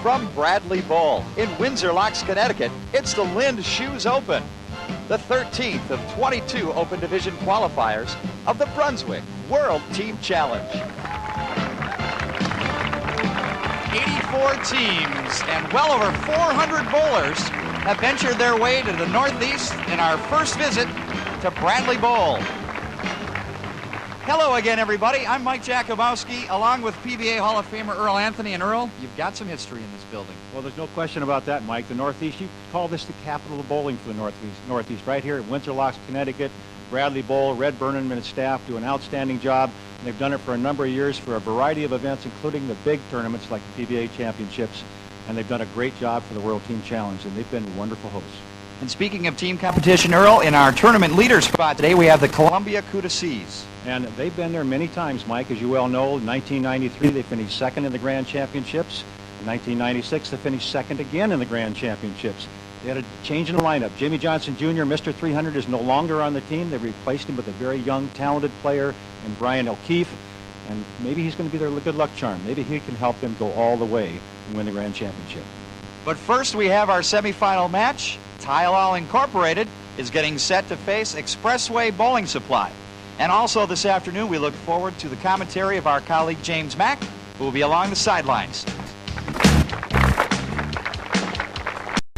From Bradley Bowl in Windsor, Connecticut, it's the Lind Shoes Open, the 13th of 22 Open Division qualifiers of the Brunswick World Team Challenge. 84 teams and well over 400 bowlers have ventured their way to the Northeast in our first visit to Bradley Bowl. Hello again, everybody. I'm Mike Jakubowski, along with PBA Hall of Famer Earl Anthony. And Earl, you've got some history in this building. Well, there's no question about that, Mike. The Northeast, you call this the capital of bowling for the Northeast. Right here at Windsor, Connecticut, Bradley Bowl, Red Burnham and his staff do an outstanding job. And they've done it for a number of years for a variety of events, including the big tournaments like the PBA Championships. And they've done a great job for the World Team Challenge, and they've been wonderful hosts. And speaking of team competition, Earl, in our tournament leader spot today, we have the Columbia Cootasees. And they've been there many times, Mike. As you well know, in 1993, they finished second in the Grand Championships. In 1996, they finished second again in the Grand Championships. They had a change in the lineup. Jimmy Johnson Jr., Mr. 300, is no longer on the team. They replaced him with a very young, talented player in Brian O'Keefe. And maybe he's going to be their good luck charm. Maybe he can help them go all the way and win the Grand Championship. But first, we have our semifinal match. Tile Incorporated is getting set to face Expressway Bowling Supply. And also this afternoon, we look forward to the commentary of our colleague James Mack, who will be along the sidelines.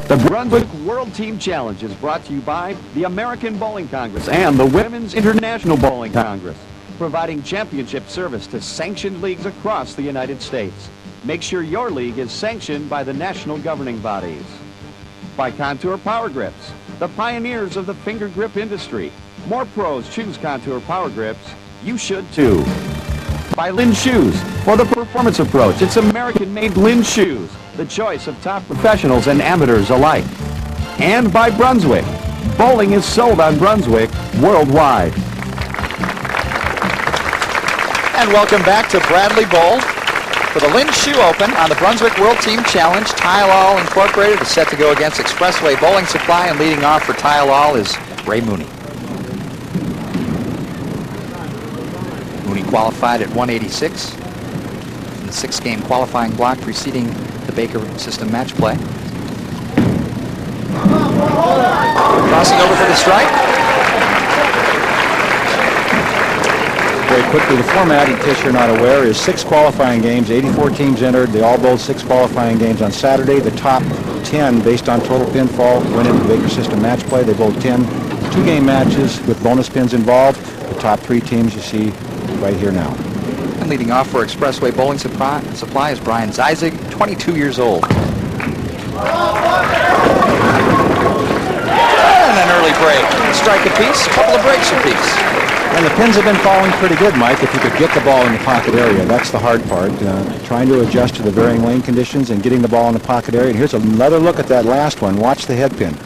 The Brunswick World Team Challenge is brought to you by the American Bowling Congress and the Women's International Bowling Congress, providing championship service to sanctioned leagues across the United States. Make sure your league is sanctioned by the national governing bodies. By Contour Power Grips, the pioneers of the finger grip industry. More pros choose Contour Power Grips. You should too. By Lind Shoes. For the performance approach, it's American-made Lind Shoes, the choice of top professionals and amateurs alike. And by Brunswick. Bowling is sold on Brunswick worldwide. And welcome back to Bradley Bowl for the Lind Shoe Open on the Brunswick World Team Challenge. Tile Incorporated is set to go against Expressway Bowling Supply, and leading off for Tile is Ray Mooney. Mooney qualified at 186 in the 6-game qualifying block preceding the Baker system match play. Crossing over for the strike. Very quickly, the format, in case you're not aware, is 6 qualifying games, 84 teams entered. They all bowled 6 qualifying games on Saturday. The top 10, based on total pinfall, went into the Baker system match play. They bowled 10 2-game matches with bonus pins involved. The top 3 teams you see right here now. And leading off for Expressway Bowling Supply is Brian Ziesig, 22 years old. And an early break. A strike apiece, a couple of breaks apiece. And the pins have been falling pretty good, Mike, if you could get the ball in the pocket area. That's the hard part, trying to adjust to the varying lane conditions and getting the ball in the pocket area. And here's another look at that last one. Watch the head pin.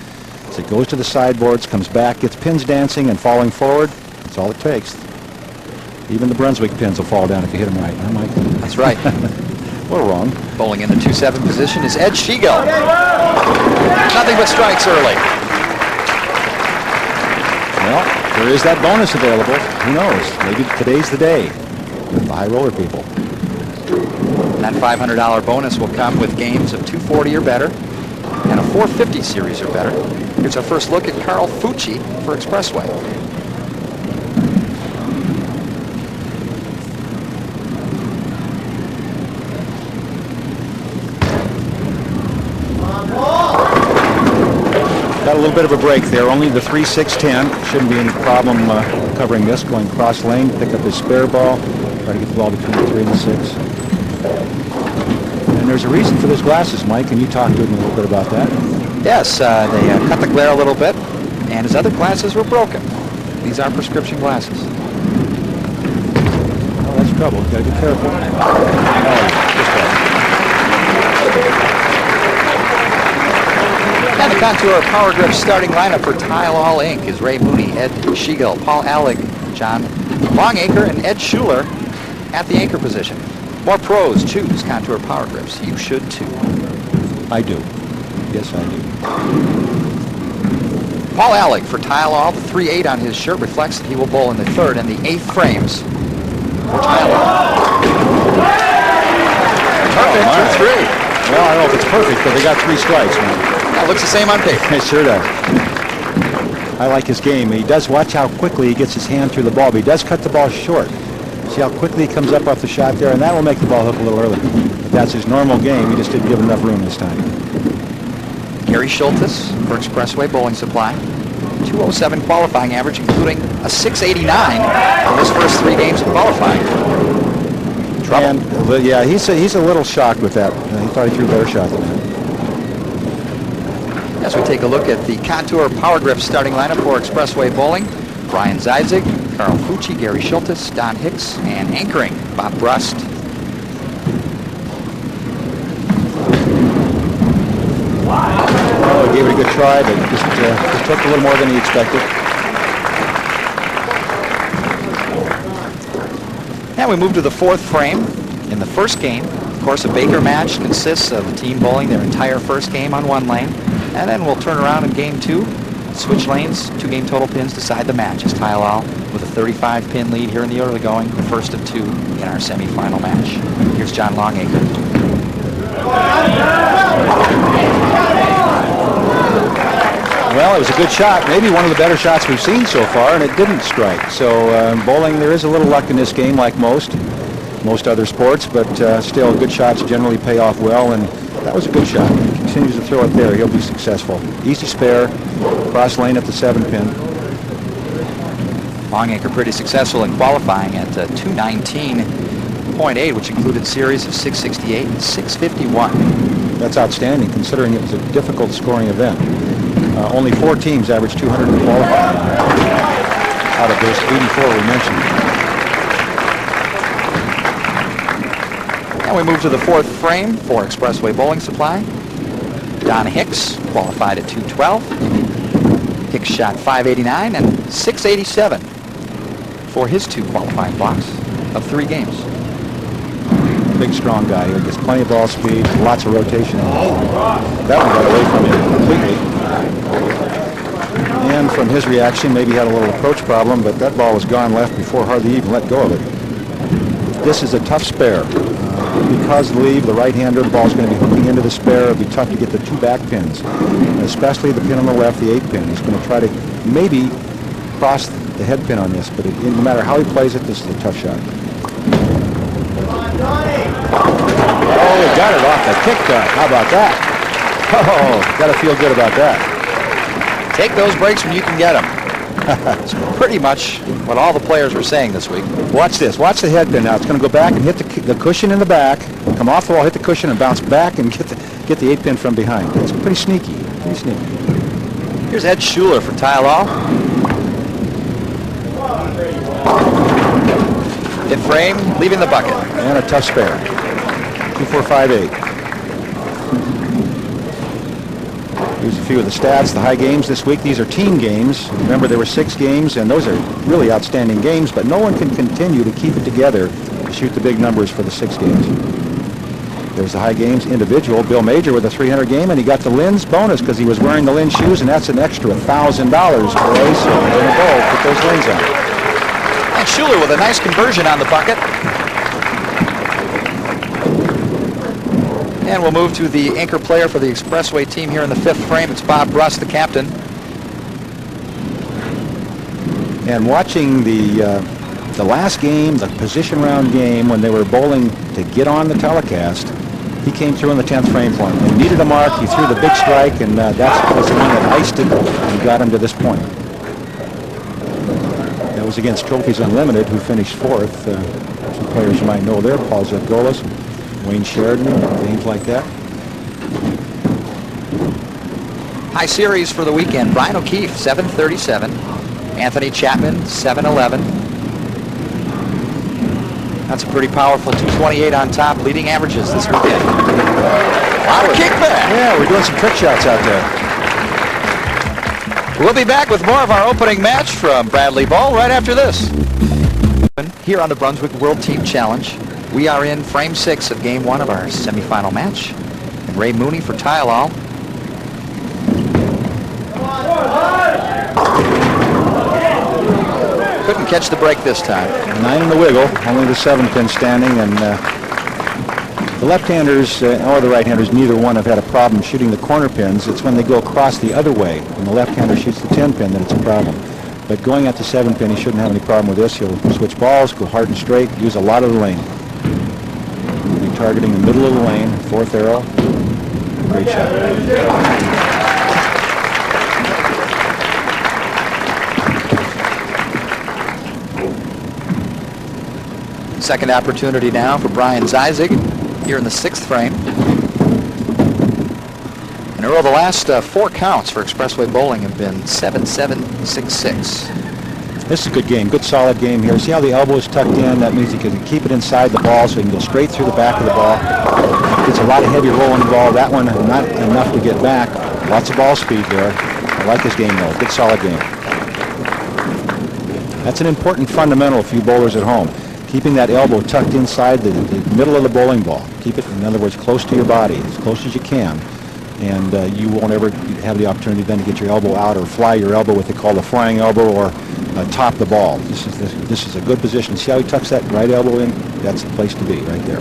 As it goes to the sideboards, comes back, gets pins dancing and falling forward. That's all it takes. Even the Brunswick pins will fall down if you hit them right, huh, Mike? That's right. We're wrong. Bowling in the 2-7 position is Ed Schiegel. Nothing but strikes early. Well, there is that bonus available. Who knows? Maybe today's the day with the high roller people. That $500 bonus will come with games of 240 or better and a 450 series or better. Here's our first look at Carl Fucci for Expressway. Got a little bit of a break there. Only the 3-6-10. Shouldn't be any problem covering this. Going cross lane, pick up his spare ball. Try to get the ball between the 3 and the 6. And there's a reason for those glasses, Mike. Can you talk to him a little bit about that? Yes, they cut the glare a little bit, and his other glasses were broken. These are prescription glasses. Oh, that's trouble. Got to be careful. Contour Power Grip starting lineup for Tile All Inc. is Ray Mooney, Ed Schiegel, Paul Alec, John Longacre, and Ed Schuler at the anchor position. More pros choose Contour Power Grips. You should too. I do. Yes, I do. Paul Alec for Tile All. The 3-8 on his shirt reflects that he will bowl in the 3rd and the 8th frames for Tile All. Perfect, 2-3. Well, I don't know if it's perfect, but they got 3 strikes, man. That looks the same on paper. It sure does. I like his game. He does watch how quickly he gets his hand through the ball, but he does cut the ball short. See how quickly he comes up off the shot there, and that will make the ball hook a little early. But that's his normal game. He just didn't give enough room this time. Gary Schultes for Expressway Bowling Supply. 207 qualifying average, including a 689 in his first 3 games of qualifying. Trouble. And, yeah, he's a little shocked with that. He thought he threw a better shot than that. As we take a look at the Contour Power Grip starting lineup for Expressway Bowling, Brian Ziesig, Carl Fucci, Gary Schultes, Don Hicks, and anchoring, Bob Brust. Oh, he gave it a good try, but just took a little more than he expected. Now we move to the 4th frame. In the first game, of course, a Baker match consists of the team bowling their entire first game on 1 lane, and then we'll turn around in game 2, switch lanes, 2 game total pins decide the match as Tile All with a 35 pin lead here in the early going, the first of 2 in our semifinal match. Here's John Longacre. Well, it was a good shot, maybe one of the better shots we've seen so far, and it didn't strike. So bowling, there is a little luck in this game, like most other sports, but still, good shots generally pay off well, and that was a good shot. If he continues to throw it there, he'll be successful. Easy spare, cross lane at the 7 pin. Longacre pretty successful in qualifying at 219.8, which included series of 668 and 651. That's outstanding, considering it was a difficult scoring event. Only 4 teams averaged 200 in qualifying out of those 84 we mentioned. Now we move to the 4th frame for Expressway Bowling Supply. Don Hicks qualified at 212. Hicks shot 589 and 687 for his 2 qualifying blocks of 3 games. Big, strong guy here. Gets plenty of ball speed, lots of rotation. That one got away from him completely. And from his reaction, maybe he had a little approach problem, but that ball was gone left before hardly even let go of it. This is a tough spare. Because the right-hander, the ball's going to be hooking into the spare. It'll be tough to get the 2 back pins, especially the pin on the left, the 8 pin. He's going to try to maybe cross the head pin on this, but no matter how he plays it, this is a tough shot. Oh, he got it off the kick cut. How about that? Oh, got to feel good about that. Take those breaks when you can get them. It's pretty much what all the players were saying this week. Watch this. Watch the head pin now. It's going to go back and hit the cushion in the back, come off the wall, hit the cushion, and bounce back and get the 8 pin from behind. It's pretty sneaky. Pretty sneaky. Here's Ed Schuler for Tile All. 5th frame, leaving the bucket. And a tough spare. 2-4-5-8. Here's a few of the stats, the high games this week. These are team games. Remember, there were 6 games, and those are really outstanding games, but no one can continue to keep it together to shoot the big numbers for the 6 games. There's the high games individual. Bill Major with a 300 game, and he got the Lynn's bonus because he was wearing the Lynn shoes, and that's an extra $1,000, boys. So in a bowl, put those Lynn's on. And Schuler with a nice conversion on the bucket. And we'll move to the anchor player for the Expressway team here in the 5th frame. It's Bob Brust, the captain. And watching the last game, the position round game, when they were bowling to get on the telecast, he came through in the 10th frame for him. He needed a mark, he threw the big strike, and that was the one that iced it and got him to this point. That was against Trophies Unlimited, who finished 4th. Some players you might know there, Paul Zepgolis, Wayne Sheridan, names like that. High series for the weekend. Brian O'Keefe, 737. Anthony Chapman, 711. That's a pretty powerful 228 on top, leading averages this weekend. Wow, kickback. Yeah, we're doing some trick shots out there. We'll be back with more of our opening match from Bradley Ball right after this. Here on the Brunswick World Team Challenge, we are in frame 6 of game 1 of our semifinal match. And Ray Mooney for Tyalol. Couldn't catch the break this time. 9 in the wiggle, only the 7-pin standing, and the left-handers or the right-handers, neither one have had a problem shooting the corner pins. It's when they go across the other way, when the left-hander shoots the 10-pin, that it's a problem. But going at the 7-pin, he shouldn't have any problem with this. He'll switch balls, go hard and straight, use a lot of the lane. He'll be targeting the middle of the lane, 4th arrow. Great shot. Second opportunity now for Brian Ziesig here in the 6th frame. And Earl, the last 4 counts for Expressway Bowling have been 7-7, 6-6. This is a good game, good solid game here. See how the elbow is tucked in? That means he can keep it inside the ball so he can go straight through the back of the ball. Gets a lot of heavy roll in the ball. That one not enough to get back. Lots of ball speed there. I like this game though, good solid game. That's an important fundamental for you bowlers at home. Keeping that elbow tucked inside the middle of the bowling ball. Keep it, in other words, close to your body, as close as you can. And you won't ever have the opportunity then to get your elbow out or fly your elbow, what they call the flying elbow, or top the ball. This is a good position. See how he tucks that right elbow in? That's the place to be, right there.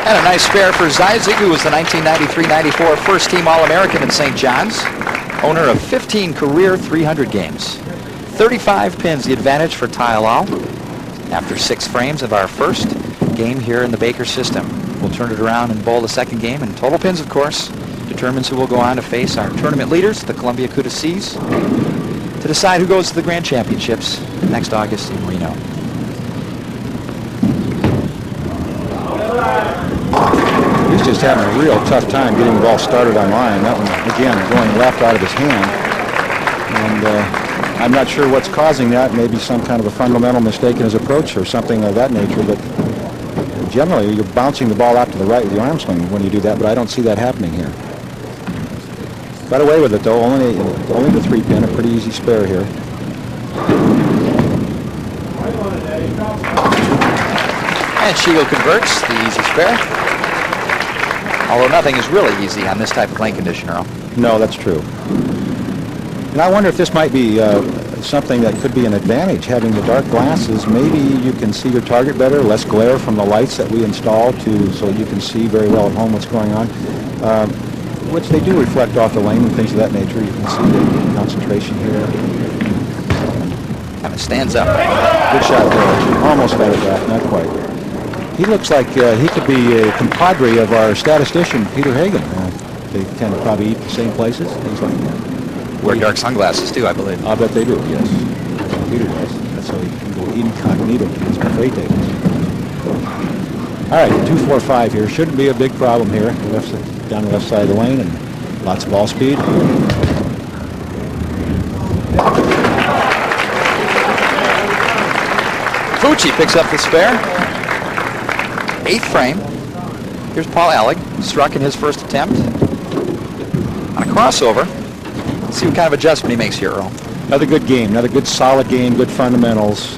And a nice spare for Ziesig, who was the 1993-94 first-team All-American at St. John's. Owner of 15 career 300 games. 35 pins the advantage for Tyalol after 6 frames of our first game here in the Baker system. We'll turn it around and bowl the second game, and total pins, of course, determines who will go on to face our tournament leaders, the Columbia Cuda Seas, to decide who goes to the Grand Championships next August in Reno. He's just having a real tough time getting the ball started on line. That one, again, going left out of his hand. And I'm not sure what's causing that. Maybe some kind of a fundamental mistake in his approach or something of that nature. But generally, you're bouncing the ball out to the right with the arm swing when you do that. But I don't see that happening here. Got away with it, though. Only the 3-pin, a pretty easy spare here. And Shigo converts the easy spare. Although nothing is really easy on this type of lane condition, Earl. No, that's true. And I wonder if this might be something that could be an advantage, having the dark glasses. Maybe you can see your target better, less glare from the lights that we installed so you can see very well at home what's going on, which they do reflect off the lane and things of that nature. You can see the concentration here. Kind of stands up. Good shot there. Almost got it back, not quite. He looks like he could be a compadre of our statistician, Peter Hagen. They tend to probably eat the same places, things like that. Wear dark sunglasses, too, I believe. I bet they do, yes. That's what Peter does. That's how he can go incognito to his buffet tables. All right, 2-4-5 here. Shouldn't be a big problem here. Down the left side of the lane, and lots of ball speed. Fucci picks up the spare. 8th frame. Here's Paul Allig, struck in his first attempt on a crossover. Let's see what kind of adjustment he makes here, Earl. Another good game, another good solid game, good fundamentals.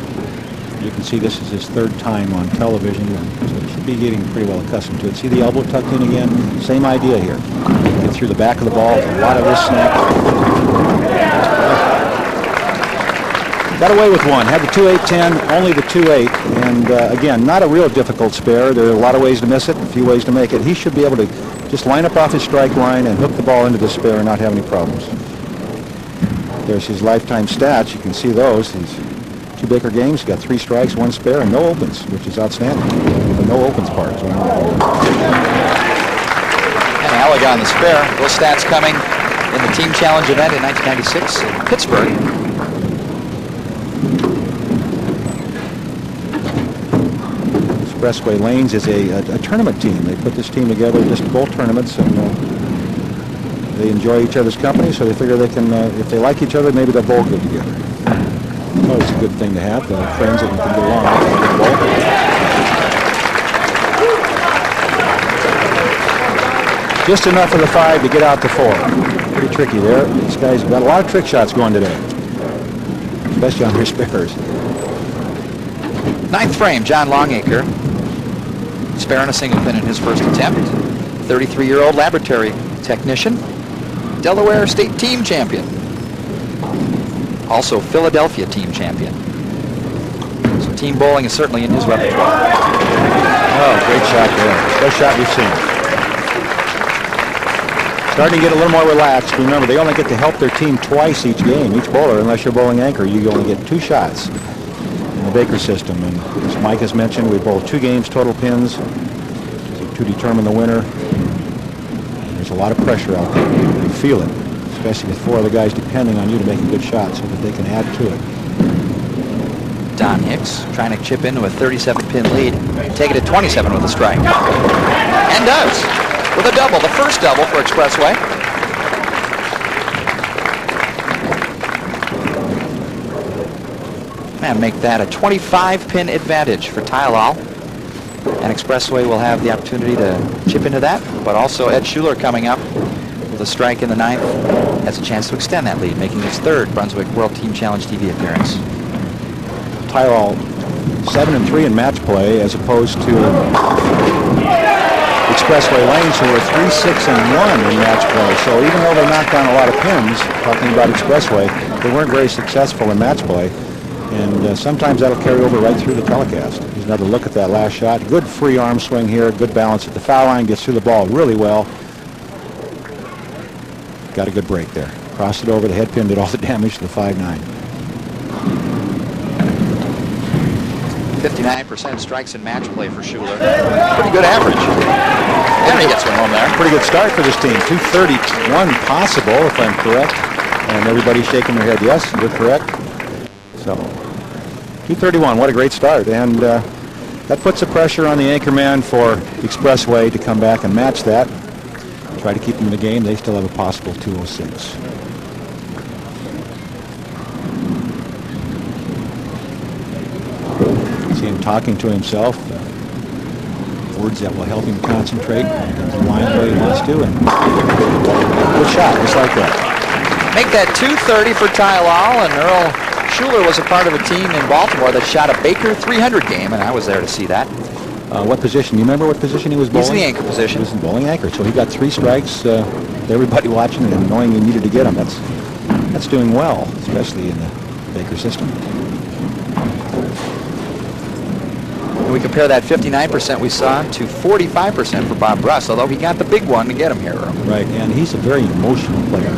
You can see this is his 3rd time on television, so he should be getting pretty well accustomed to it. See the elbow tucked in again? Same idea here. Get through the back of the ball, a lot of wrist snap. Got away with one. Had the 2-8-10, only the 2-8, and again, not a real difficult spare. There are a lot of ways to miss it, a few ways to make it. He should be able to just line up off his strike line and hook the ball into the spare and not have any problems. There's his lifetime stats. You can see those. He's 2 Baker games, he's got 3 strikes, 1 spare, and no opens, which is outstanding. The no opens part. And Allig on the spare. Those stats coming in the Team Challenge event in 1996 in Pittsburgh. Expressway Lanes is a tournament team. They put this team together just to bowl tournaments, and they enjoy each other's company, so they figure they can, if they like each other, maybe they'll bowl good together. It's always a good thing to have, friends that you can get along with and bowl. Just enough of the 5 to get out to 4. Pretty tricky there. These guys have got a lot of trick shots going today, especially on their spares. Ninth frame, John Longacre. Sparing a single pin in his first attempt. 33-year-old laboratory technician. Delaware State team champion. Also Philadelphia team champion. So team bowling is certainly in his repertoire. Oh, great shot there. Best shot we've seen. Starting to get a little more relaxed. Remember, they only get to help their team twice each game, each bowler. Unless you're bowling anchor, you only get 2 shots in the Baker system. And as Mike has mentioned, we bowl 2 games total pins to determine the winner. There's a lot of pressure out there. You feel it, especially with 4 other guys depending on you to make a good shot so that they can add to it. Don Hicks trying to chip into a 37-pin lead. Take it at 27 with a strike. And does. With a double, the first double for Expressway. And make that a 25-pin advantage for Tylal. And Expressway will have the opportunity to chip into that, but also Ed Schuler coming up with a strike in the 9th has a chance to extend that lead, making his 3rd Brunswick World Team Challenge TV appearance. Tylal 7-3 in match play as opposed to Expressway Lanes, who are 3-6-1 in match play. So even though they knocked down a lot of pins, talking about Expressway, they weren't very successful in match play. And sometimes that'll carry over right through the telecast. Here's another look at that last shot. Good free arm swing here, good balance at the foul line, gets through the ball really well. Got a good break there. Crossed it over, the head pin did all the damage to the 5-9. 59% strikes in match play for Schuler. Pretty good average. And he gets one home there. Pretty good start for this team. 231 possible, if I'm correct. And everybody's shaking their head, yes, you're correct. So, 231, what a great start. And that puts the pressure on the anchorman for Expressway to come back and match that. Try to keep them in the game. They still have a possible 206. See him talking to himself. Words that will help him concentrate and line where he wants to. And good shot, just like that. Make that 230 for Tylal, and Earl Schuler was a part of a team in Baltimore that shot a Baker 300 game, and I was there to see that. What position? You remember what position he was bowling? He's in the anchor position. He was in bowling anchor, so he got 3 strikes. Everybody watching it and knowing he needed to get them. That's doing well, especially in the Baker system. And we compare that 59% we saw to 45% for Bob Brust, although he got the big one to get him here. Right, and he's a very emotional player.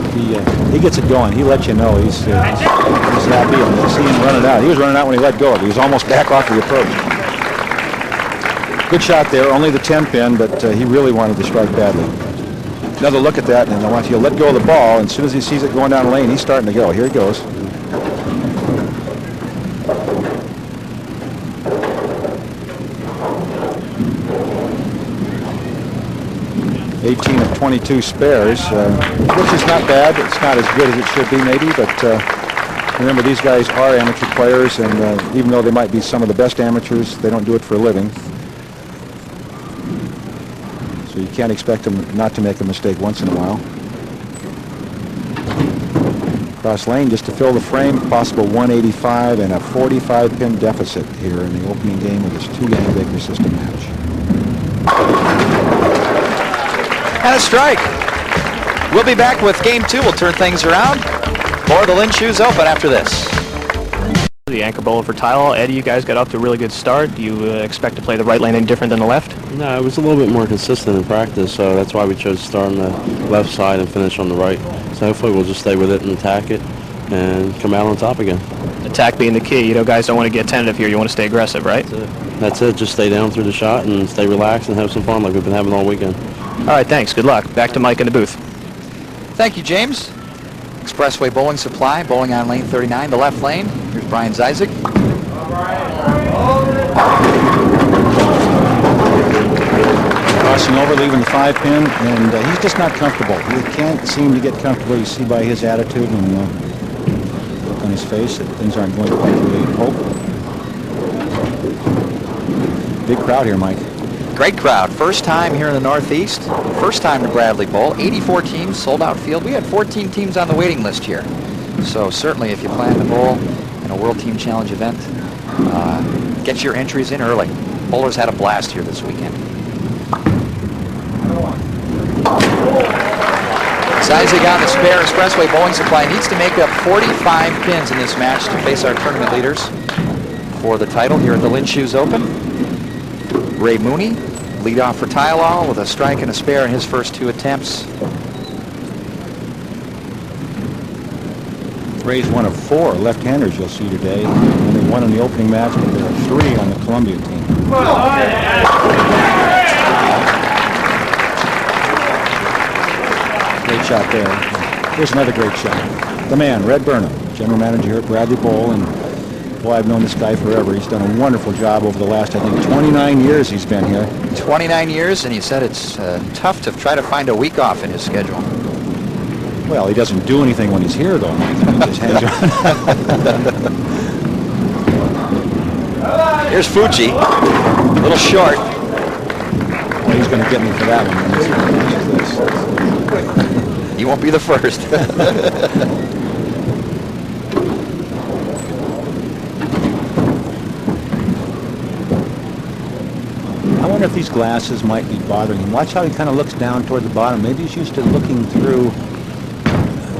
He gets it going. He lets you know he's happy, and you see him running out. He was running out when he let go. He was almost back off the approach. Good shot there, only the 10 pin, but he really wanted to strike badly. Another look at that, and I want you to let go of the ball, and as soon as he sees it going down the lane, he's starting to go. Here he goes. of 22 spares, which is not bad. It's not as good as it should be, maybe, but remember, these guys are amateur players, and even though they might be some of the best amateurs, they don't do it for a living. So you can't expect them not to make a mistake once in a while. Cross lane just to fill the frame, possible 185 and a 45-pin deficit here in the opening game of this 2-game Baker system match. And a strike. We'll be back with game 2. We'll turn things around. More of the Lynn Shoes Open after this. The anchor bowler for Tylal. Eddie, you guys got off to a really good start. Do you expect to play the right lane any different than the left? No, it was a little bit more consistent in practice, so that's why we chose to start on the left side and finish on the right. So hopefully we'll just stay with it and attack it and come out on top again. Attack being the key. You know, guys don't want to get tentative here. You want to stay aggressive, right? That's it. Just stay down through the shot and stay relaxed and have some fun like we've been having all weekend. All right, thanks. Good luck. Back to Mike in the booth. Thank you, James. Expressway Bowling Supply, bowling on lane 39, the left lane. Here's Brian Ziesig. Crossing over, leaving the 5-pin, and he's just not comfortable. He can't seem to get comfortable. You see by his attitude and look on his face that things aren't going quite the way you'd hope. Big crowd here, Mike. Great crowd. First time here in the Northeast. First time to Bradley Bowl. 84 teams, sold out field. We had 14 teams on the waiting list here. So certainly if you plan to bowl in a World Team Challenge event, get your entries in early. Bowlers had a blast here this weekend. Ziesig on the spare. Expressway Bowling Supply needs to make up 45 pins in this match to face our tournament leaders for the title here at the Lynn Shoes Open. Ray Mooney, lead off for Tylalol with a strike and a spare in his first 2 attempts. Ray's one of 4 left-handers you'll see today. Only 1 in the opening match, but there are 3 on the Columbia team. Great shot there. Here's another great shot. The man, Red Burnham, general manager here at Bradley Bowl, and boy, I've known this guy forever. He's done a wonderful job over the last, I think, 29 years he's been here. 29 years, and he said it's tough to try to find a week off in his schedule. Well, he doesn't do anything when he's here, though. He just hangs around. Here's Fuji, a little short. Well, he's going to get me for that one. You won't be the first. I wonder if these glasses might be bothering him. Watch how he kind of looks down toward the bottom. Maybe he's used to looking through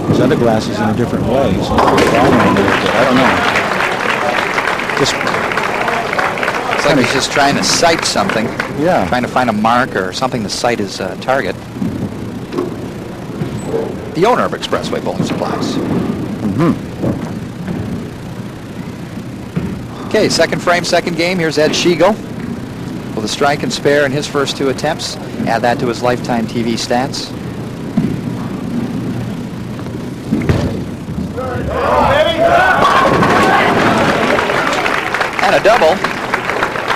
his other glasses in a different way. So I don't know. It's like he's just trying to sight something. Yeah. Trying to find a marker or something to sight his target. The owner of Expressway Bowling Supplies. Mm-hmm. Okay, second frame, second game. Here's Ed Schiegel with a strike and spare in his first 2 attempts. Add that to his lifetime TV stats. And a double,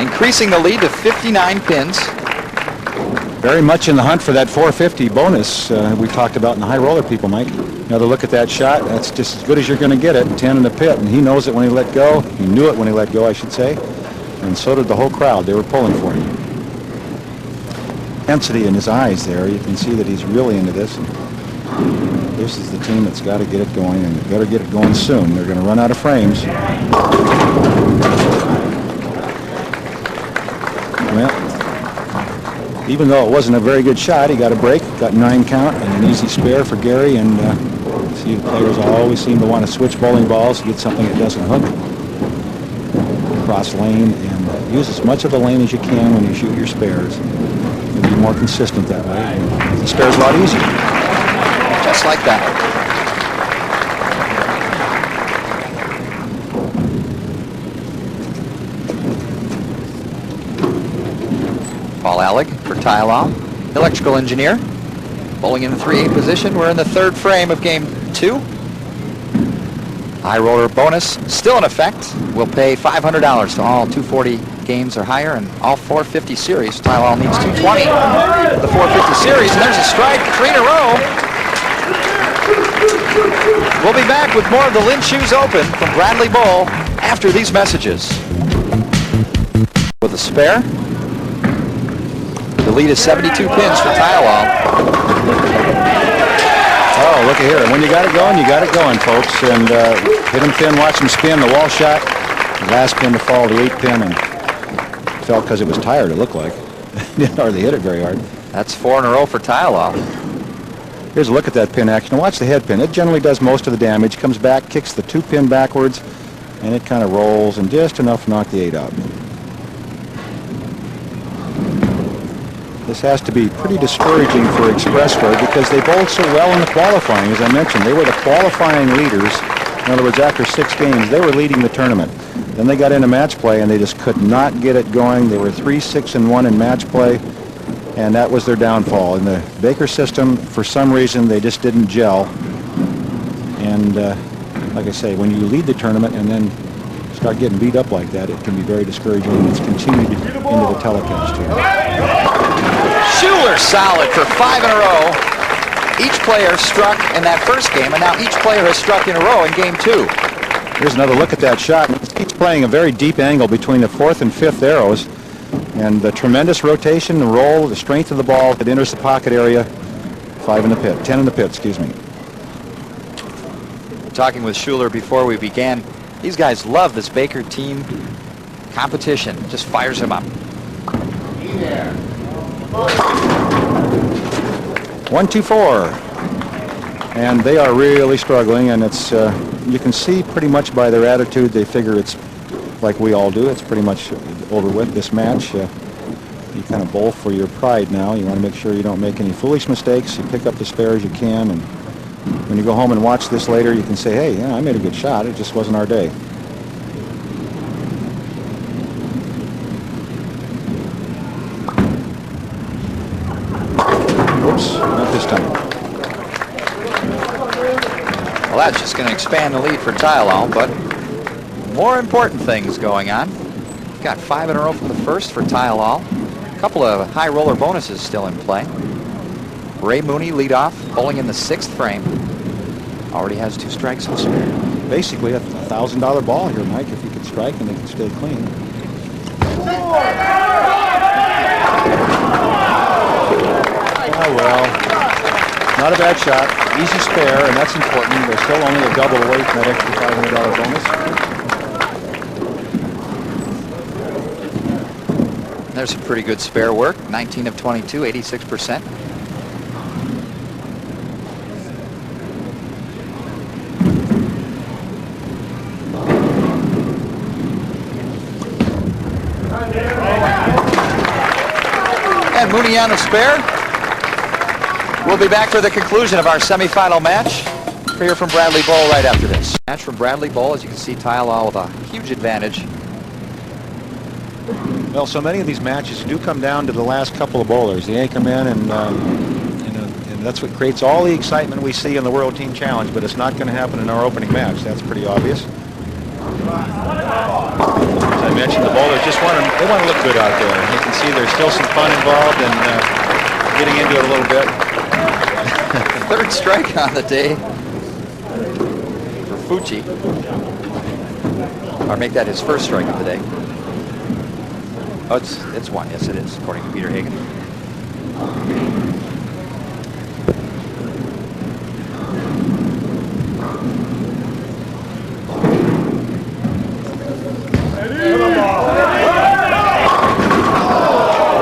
increasing the lead to 59 pins. Very much in the hunt for that 450 bonus we talked about in the high roller people, Mike. Another look at that shot. That's just as good as you're going to get it. 10 in the pit, and he knows it when he let go. He knew it when he let go, I should say. And so did the whole crowd. They were pulling for him. Intensity in his eyes there. You can see that he's really into this. This is the team that's got to get it going, and they've got to get it going soon. They're going to run out of frames. Well, even though it wasn't a very good shot, he got a break, got 9 count, and an easy spare for Gary. And see, the players always seem to want to switch bowling balls to get something that doesn't hook cross lane, and use as much of the lane as you can when you shoot your spares. You'll be more consistent that way. The spare's a lot easier. Just like that. Paul Allig for Tylalol, electrical engineer. Bowling in the 3-8 position. We're in the 3rd frame of game 2. High roller bonus still in effect. We'll pay $500 to all 240 games or higher and all 450 series. Tylalol needs 220 for the 450 series, and there's a strike, 3 in a row. We'll be back with more of the Lynn Shoes Open from Bradley Bowl after these messages. With a spare. The lead is 72 pins for Tylalol. Oh, look at here. When you got it going, you got it going, folks. And hit him thin, watch him spin. The wall shot. The last pin to fall, the 8th pin, and fell because it was tired, it looked like. Didn't hardly hit it very hard. That's 4 in a row for Tylalol. Here's a look at that pin action. Now watch the head pin. It generally does most of the damage. Comes back, kicks the 2 pin backwards, and it kind of rolls, and just enough to knock the 8 out. This has to be pretty discouraging for Expressway because they bowled so well in the qualifying. As I mentioned, they were the qualifying leaders. In other words, after 6 games, they were leading the tournament. Then they got into match play, and they just could not get it going. They were 3-6-1 in match play, and that was their downfall. In the Baker system, for some reason, they just didn't gel. And like I say, when you lead the tournament and then start getting beat up like that, it can be very discouraging, and it's continued into the telecast here. Schuler solid for 5 in a row. Each player struck in that first game, and now each player has struck in a row in game 2. Here's another look at that shot. He's playing a very deep angle between the 4th and 5th arrows, And the tremendous rotation, the roll, the strength of the ball that enters the pocket area. 10 in the pit, excuse me. Talking with Schuler before we began, these guys love this Baker team competition. It just fires them up. 1-2-4. And they are really struggling, and it's you can see pretty much by their attitude they figure it's like we all do. It's pretty much over with this match. You kind of bowl for your pride now. You want to make sure you don't make any foolish mistakes. You pick up the spares you can, and when you go home and watch this later, you can say, hey, yeah, I made a good shot. It just wasn't our day. Oops, not this time. Well, that's just going to expand the lead for Tylenol, but more important things going on. Got 5 in a row from the first for Tylenol. A couple of high roller bonuses still in play. Ray Mooney lead off, bowling in the 6th frame. Already has 2 strikes and spare. Basically a $1,000 ball here, Mike, if you could strike and they can stay clean. Oh, well, not a bad shot. Easy spare, and that's important. They're still only a double away from that extra $500 bonus. There's some pretty good spare work. 19 of 22, 86%. And Mooney on the spare. We'll be back for the conclusion of our semifinal match. We'll hear from Bradley Bowl right after this. Match from Bradley Bowl, as you can see, Tylenol with a huge advantage. Well, so many of these matches do come down to the last couple of bowlers. They come in, and that's what creates all the excitement we see in the World Team Challenge. But it's not going to happen in our opening match. That's pretty obvious. As I mentioned, the bowlers just want to look good out there. You can see there's still some fun involved and getting into it a little bit. 3rd strike on the day for Fucci. Or make that his 1st strike of the day. Oh, it's 1. Yes, it is, according to Peter Hagen.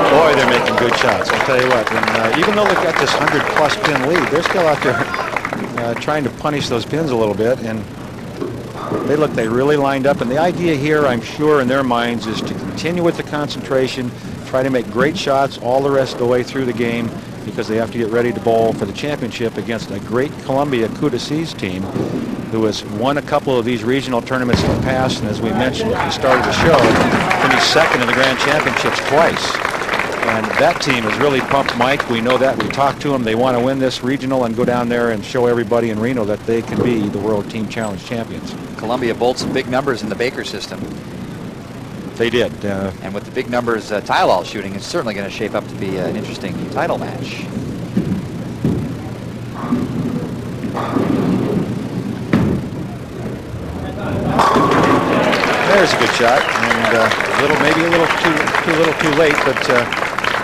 Boy, they're making good shots. I'll tell you what. And even though they've got this 100-plus pin lead, they're still out there trying to punish those pins a little bit. And they really lined up. And the idea here, I'm sure, in their minds, is to continue with the concentration, try to make great shots all the rest of the way through the game, because they have to get ready to bowl for the championship against a great Columbia Kudasees team who has won a couple of these regional tournaments in the past, and as we mentioned at the start of the show, finished 2nd in the Grand Championships twice. And that team is really pumped, Mike. We know that. We talked to them. They want to win this regional and go down there and show everybody in Reno that they can be the World Team Challenge champions. Columbia bowled some big numbers in the Baker system. They did. And with the big numbers Tylenol shooting, it's certainly going to shape up to be an interesting title match. There's a good shot, and maybe a little too late, but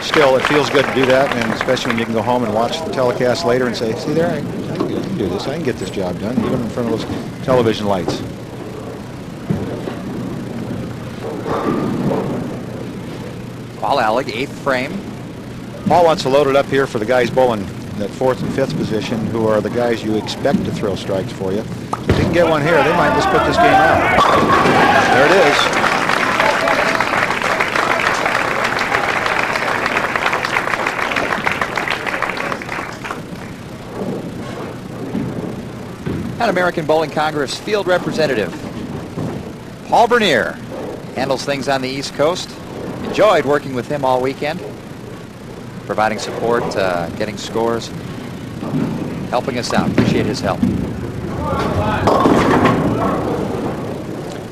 still, it feels good to do that, and especially when you can go home and watch the telecast later and say, see there, I can do this. I can get this job done, even in front of those television lights. Paul Alec, 8th frame. Paul wants to load it up here for the guys bowling that 4th and 5th position, who are the guys you expect to throw strikes for you. If they can get one here, they might just put this game out. There it is. An American Bowling Congress field representative, Paul Bernier, handles things on the East Coast. Enjoyed working with him all weekend, providing support, getting scores, helping us out. Appreciate his help.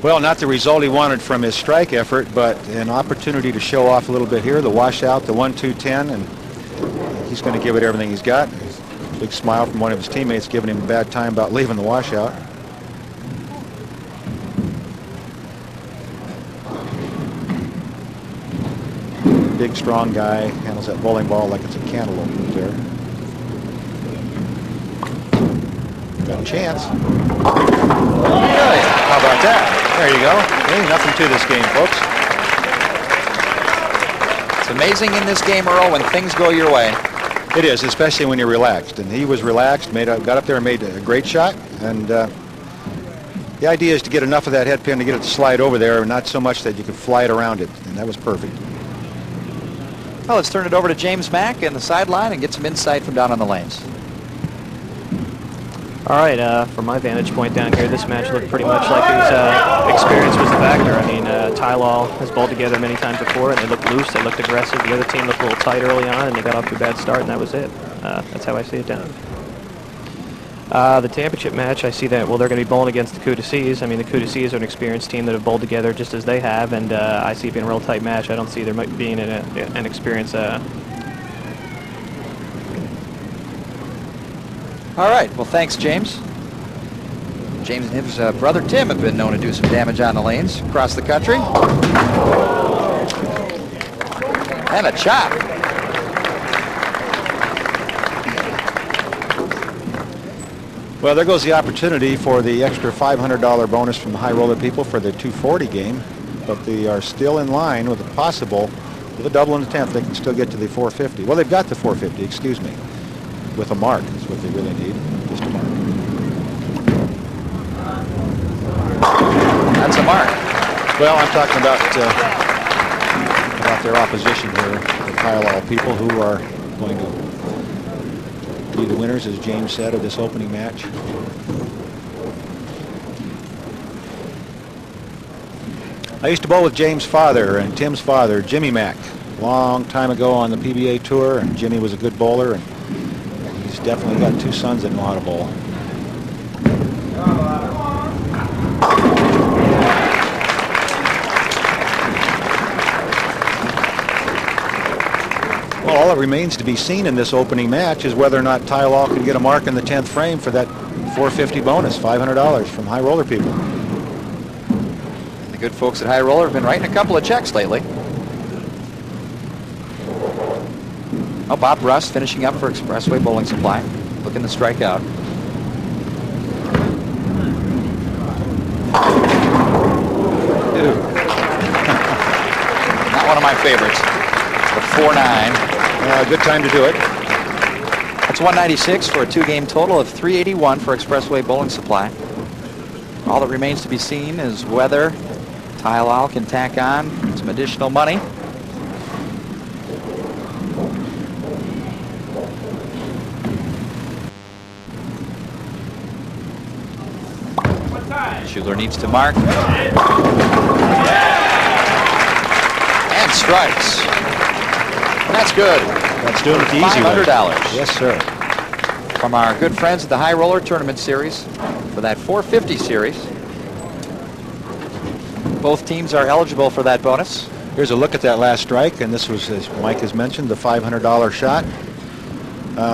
Well, not the result he wanted from his strike effort, but an opportunity to show off a little bit here. The washout, the 1-2-10, and he's going to give it everything he's got. Big smile from one of his teammates giving him a bad time about leaving the washout. big, strong guy. Handles that bowling ball like it's a cantaloupe up there. Got a chance. Really? How about that? There you go. There ain't nothing to this game, folks. It's amazing in this game, Earl, when things go your way. It is, especially when you're relaxed. And he was relaxed, got up there and made a great shot. And the idea is to get enough of that head pin to get it to slide over there, and not so much that you can fly it around it. And that was perfect. Well, let's turn it over to James Mack in the sideline and get some insight from down on the lanes. All right, from my vantage point down here, this match looked pretty much like it was, experience was the factor. I mean, Tylal has bowled together many times before, and they looked loose, they looked aggressive. The other team looked a little tight early on, and they got off to a bad start, and that was it. That's how I see it down. The championship match, I see that, well, they're going to be bowling against the Coup de Seas. I mean, the Coup de Seas are an experienced team that have bowled together just as they have, and I see it being a real tight match. I don't see there might being an experience. All right, well, thanks, James. James and his brother Tim have been known to do some damage on the lanes across the country. And a chop. Well, there goes the opportunity for the extra $500 bonus from the high roller people for the 240 game, but they are still in line with a possible, with a double in the 10th, they can still get to the 450. Well, they've got the 450, excuse me, with a mark is what they really need, just a mark. That's a mark. Well, I'm talking about their opposition here, the Tylal people, who are going to be the winners, as James said, of this opening match. I used to bowl with James' father and Tim's father, Jimmy Mack, long time ago on the PBA tour, and Jimmy was a good bowler, and he's definitely got two sons that know how to bowl. Well, all that remains to be seen in this opening match is whether or not Tylal can get a mark in the 10th frame for that 450 bonus, $500 from high roller people. The good folks at High Roller have been writing a couple of checks lately. Oh, Bob Brust finishing up for Expressway Bowling Supply, looking to strike out. Not one of my favorites. The 4-9. Good time to do it. That's 196 for a two-game total of 381 for Expressway Bowling Supply. All that remains to be seen is whether Tylal can tack on some additional money. Schuler needs to mark. And strikes. And that's good. That's doing it the easy way. $500. Yes, sir. From our good friends at the High Roller Tournament Series for that 450 series. Both teams are eligible for that bonus. Here's a look at that last strike, and this was, as Mike has mentioned, the $500 shot.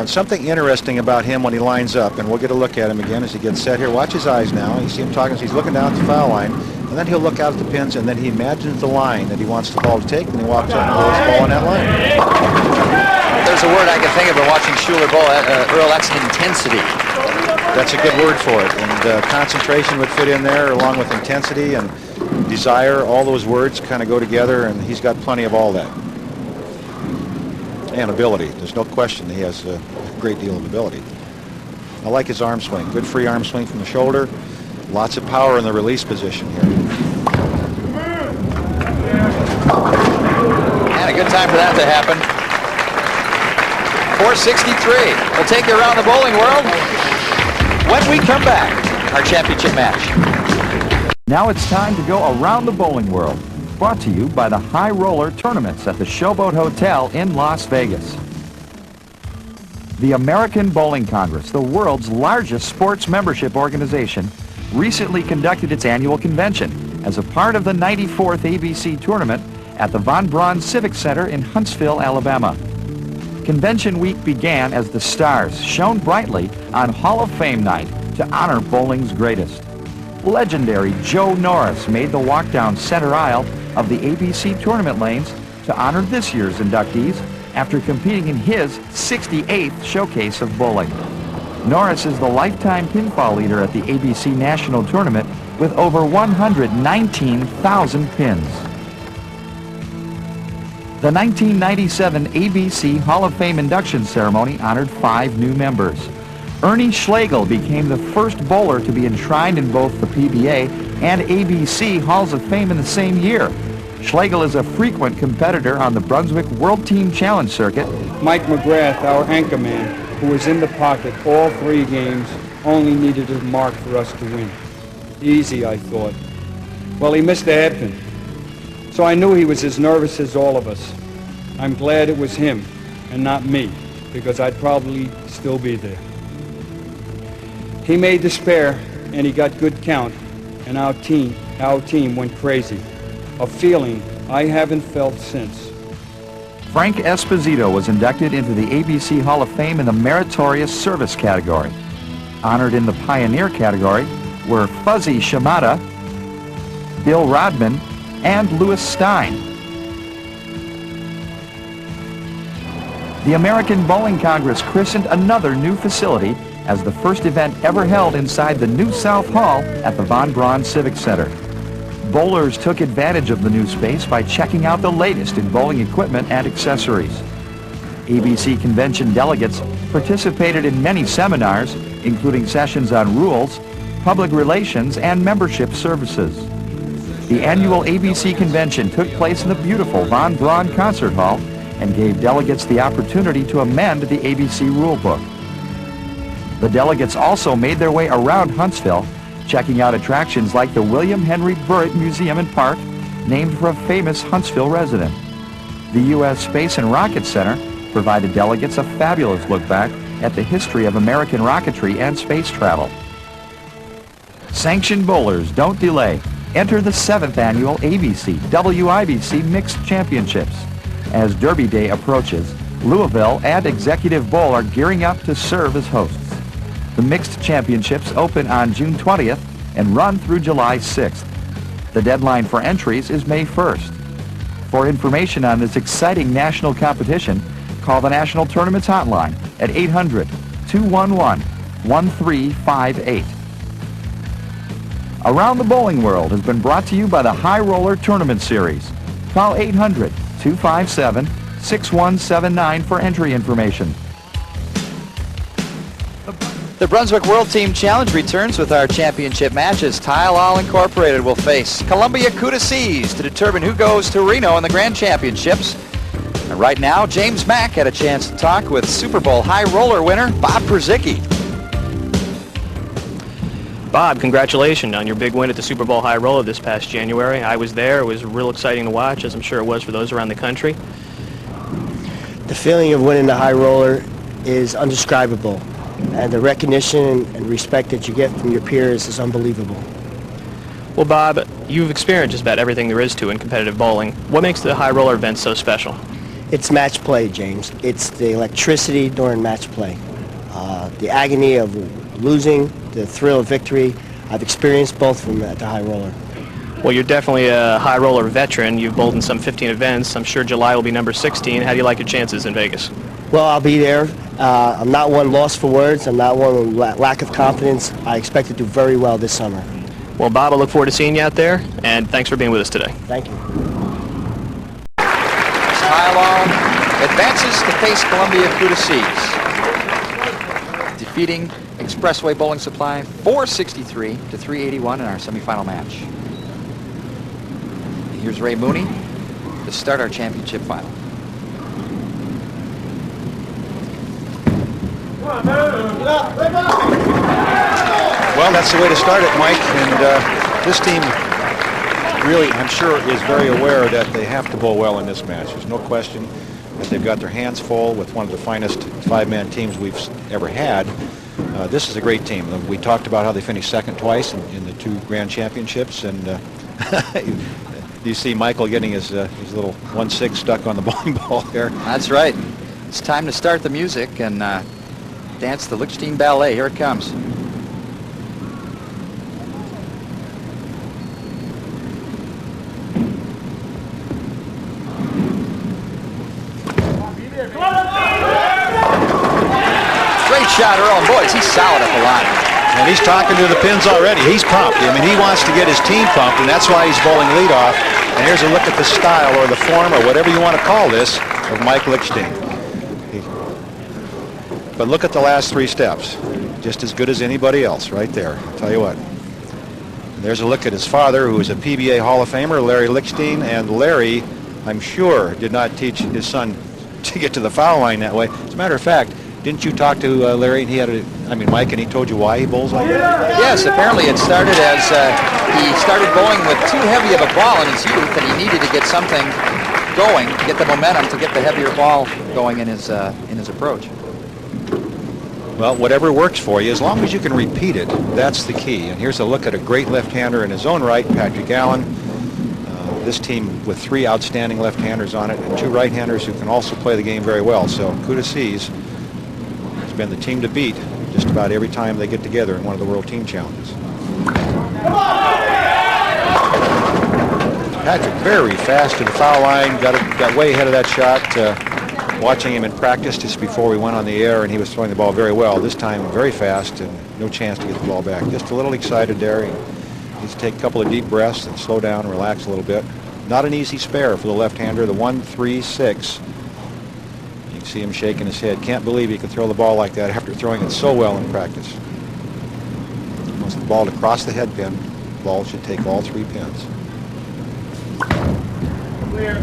Something interesting about him when he lines up, and we'll get a look at him again as he gets set here. Watch his eyes now. You see him talking, so he's looking down at the foul line, and then he'll look out at the pins, and then he imagines the line that he wants the ball to take, and he walks out and holds the ball on that line. There's a word I can think of when watching Schuler bowl, Earl, that's intensity. That's a good word for it, and concentration would fit in there along with intensity and desire. All those words kind of go together, and he's got plenty of all that. And ability. There's no question he has a great deal of ability. I like his arm swing. Good free arm swing from the shoulder. Lots of power in the release position here. And a good time for that to happen. 463. We'll take you around the bowling world when we come back. Our championship match. Now it's time to go around the bowling world. Brought to you by the High Roller Tournaments at the Showboat Hotel in Las Vegas. The American Bowling Congress, the world's largest sports membership organization, recently conducted its annual convention as a part of the 94th ABC tournament at the Von Braun Civic Center in Huntsville, Alabama. Convention week began as the stars shone brightly on Hall of Fame night to honor bowling's greatest. Legendary Joe Norris made the walk down center aisle of the ABC tournament lanes to honor this year's inductees after competing in his 68th showcase of bowling. Norris is the lifetime pinfall leader at the ABC National Tournament with over 119,000 pins. The 1997 ABC Hall of Fame induction ceremony honored 5 new members. Ernie Schlegel became the first bowler to be enshrined in both the PBA and ABC Halls of Fame in the same year. Schlegel is a frequent competitor on the Brunswick World Team Challenge circuit. Mike McGrath, our anchorman, who was in the pocket all 3 games, only needed a mark for us to win. Easy, I thought. Well, he missed a hairpin, so I knew he was as nervous as all of us. I'm glad it was him and not me, because I'd probably still be there. He made the spare, and he got good count, and our team went crazy. A feeling I haven't felt since. Frank Esposito was inducted into the ABC Hall of Fame in the Meritorious Service category. Honored in the Pioneer category were Fuzzy Shimada, Bill Rodman, and Louis Stein. The American Bowling Congress christened another new facility as the first event ever held inside the New South Hall at the Von Braun Civic Center. Bowlers took advantage of the new space by checking out the latest in bowling equipment and accessories. ABC convention delegates participated in many seminars, including sessions on rules, public relations, and membership services. The annual ABC convention took place in the beautiful Von Braun Concert Hall and gave delegates the opportunity to amend the ABC rulebook. The delegates also made their way around Huntsville, checking out attractions like the William Henry Burritt Museum and Park, named for a famous Huntsville resident. The U.S. Space and Rocket Center provided delegates a fabulous look back at the history of American rocketry and space travel. Sanctioned bowlers, don't delay. Enter the 7th annual ABC WIBC Mixed Championships. As Derby Day approaches, Louisville and Executive Bowl are gearing up to serve as hosts. The Mixed Championships open on June 20th and run through July 6th. The deadline for entries is May 1st. For information on this exciting national competition, call the National Tournaments Hotline at 800-211-1358. Around the Bowling World has been brought to you by the High Roller Tournament Series. Call 800-257-6179 for entry information. The Brunswick World Team Challenge returns with our championship matches. Tile All Incorporated will face Columbia Cootasees to determine who goes to Reno in the Grand Championships. And right now, James Mack had a chance to talk with Super Bowl High Roller winner Bob Purzicki. Bob, congratulations on your big win at the Super Bowl High Roller this past January. I was there. It was real exciting to watch, as I'm sure it was for those around the country. The feeling of winning the High Roller is undescribable. And the recognition and respect that you get from your peers is unbelievable. Well, Bob, you've experienced just about everything there is to in competitive bowling. What makes the High Roller event so special? It's match play, James. It's the electricity during match play. The agony of losing, the thrill of victory. I've experienced both of them at the High Roller. Well, you're definitely a High Roller veteran. You've bowled in some 15 events. I'm sure July will be number 16. How do you like your chances in Vegas? Well, I'll be there. I'm not one lost for words. I'm not one with lack of confidence. I expect to do very well this summer. Well, Bob, I look forward to seeing you out there, and thanks for being with us today. Thank you. Tile All advances to face Columbia Cootasees, defeating Expressway Bowling Supply 463 to 381 in our semifinal match. Here's Ray Mooney to start our championship final. Well, that's the way to start it, Mike. And this team really, I'm sure, is very aware that they have to bowl well in this match. There's no question that they've got their hands full with one of the finest 5-man teams we've ever had. This is a great team. We talked about how they finished second twice in the 2 Grand Championships, and you see Michael getting his little 1-6 stuck on the bowling ball there. That's right. It's time to start the music and dance the Litchstein Ballet. Here it comes. shot, Earl, and boy, he's solid at the line. And he's talking to the pins already. He's pumped. I mean, he wants to get his team pumped, and that's why he's bowling leadoff. And here's a look at the style or the form or whatever you want to call this of Mike Litchstein. But look at the last 3 steps. Just as good as anybody else right there. I'll tell you what. And there's a look at his father, who is a PBA Hall of Famer, Larry Litchstein. And Larry, I'm sure, did not teach his son to get to the foul line that way. As a matter of fact, didn't you talk to Larry, and he had Mike, and he told you why he bowls like that? Yes, apparently it started as he started bowling with too heavy of a ball in his youth, and he needed to get something going to get the momentum to get the heavier ball going in his approach. Well, whatever works for you, as long as you can repeat it, that's the key. And here's a look at a great left-hander in his own right, Patrick Allen. This team with 3 outstanding left-handers on it and 2 right-handers who can also play the game very well. So Kudasis has been the team to beat just about every time they get together in one of the World Team Challenges. Patrick very fast to the foul line, got way ahead of that shot. Watching him in practice just before we went on the air, and he was throwing the ball very well. This time very fast and no chance to get the ball back. Just a little excited there. He needs to take a couple of deep breaths and slow down and relax a little bit. Not an easy spare for the left-hander, the 1-3-6. You can see him shaking his head. Can't believe he can throw the ball like that after throwing it so well in practice. He wants the ball to cross the head pin. The ball should take all 3 pins. Clear.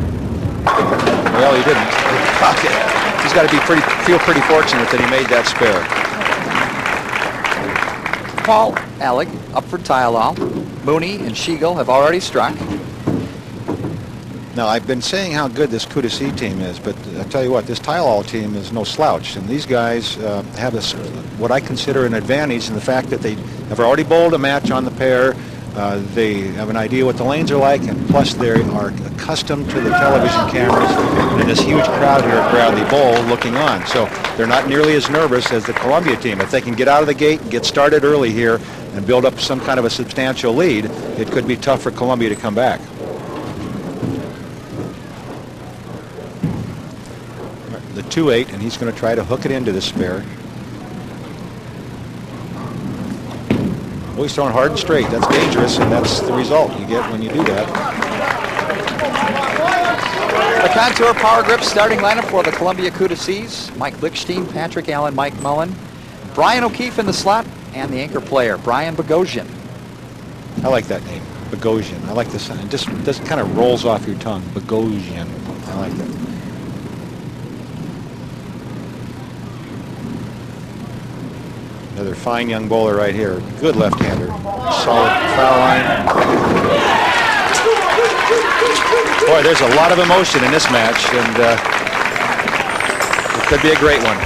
Well, he didn't. He's got to feel pretty fortunate that he made that spare. Paul Alec up for Tyalal. Mooney and Shiegel have already struck. Now, I've been saying how good this Kudasi team is, but I tell you what, this Tyalal team is no slouch, and these guys have what I consider an advantage in the fact that they have already bowled a match on the pair. They have an idea what the lanes are like, and plus they are accustomed to the television cameras and this huge crowd here at Bradley Bowl looking on. So they're not nearly as nervous as the Columbia team. If they can get out of the gate and get started early here and build up some kind of a substantial lead, it could be tough for Columbia to come back. The 2-8, and he's going to try to hook it into the spare. Oh, he's throwing hard and straight. That's dangerous, and that's the result you get when you do that. The contour power grip starting lineup for the Columbia Kudasis. Mike Litchstein, Patrick Allen, Mike Mullen, Brian O'Keefe in the slot, and the anchor player, Brian Bogosian. I like that name, Bogosian. I like the sound. It just kind of rolls off your tongue, Bogosian. I like that. Another fine young bowler right here. Good left-hander. Solid foul line. Boy, there's a lot of emotion in this match, and it could be a great one.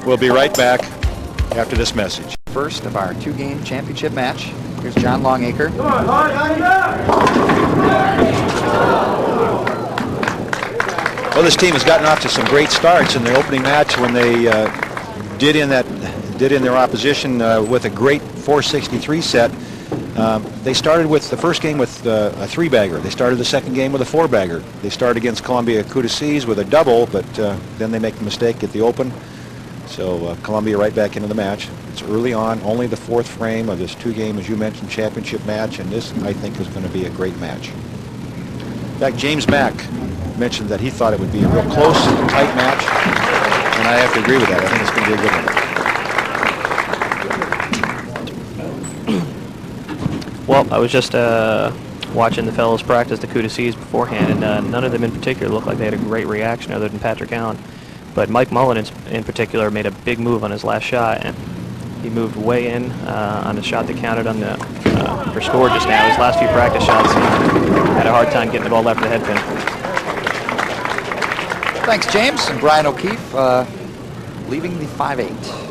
We'll be right back after this message. First of our 2-game championship match. Here's John Longacre. Well, this team has gotten off to some great starts in their opening match when they did in their opposition with a great 463 set. They started with the first game with a 3-bagger. They started the second game with a 4-bagger. They started against Columbia Kudasis with a double, but then they make the mistake at the open. So Columbia right back into the match. It's early on, only the 4th frame of this 2-game, as you mentioned, championship match, and this, I think, is going to be a great match. In fact, James Mack mentioned that he thought it would be a real close and tight match, and I have to agree with that. I think it's going to be a good one. Well, I was just watching the fellows practice the Kudasis beforehand, and none of them in particular looked like they had a great reaction other than Patrick Allen. But Mike Mullen in particular made a big move on his last shot, and he moved way in on the shot that counted on the for score just now. His last few practice shots, he had a hard time getting the ball left of the head pin. Thanks, James. And Brian O'Keefe leaving the 5-8.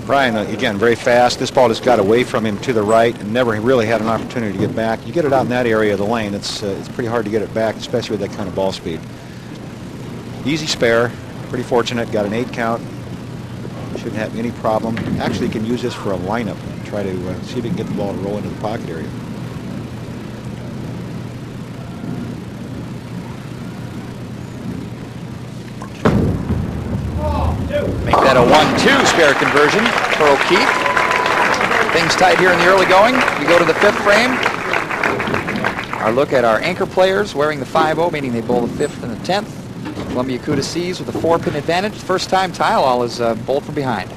Brian, again, very fast. This ball just got away from him to the right and never really had an opportunity to get back. You get it out in that area of the lane, it's pretty hard to get it back, especially with that kind of ball speed. Easy spare. Pretty fortunate. Got an 8 count. Shouldn't have any problem. Actually, can use this for a lineup. Try to see if he can get the ball to roll into the pocket area. Make that a 1-2 spare conversion for O'Keefe. Things tight here in the early going. We go to the 5th frame. Our look at our anchor players wearing the 5-0, meaning they bowl the 5th and the 10th. Columbia Cuda Seas with a 4-pin advantage. First time Tyleall is bowled from behind.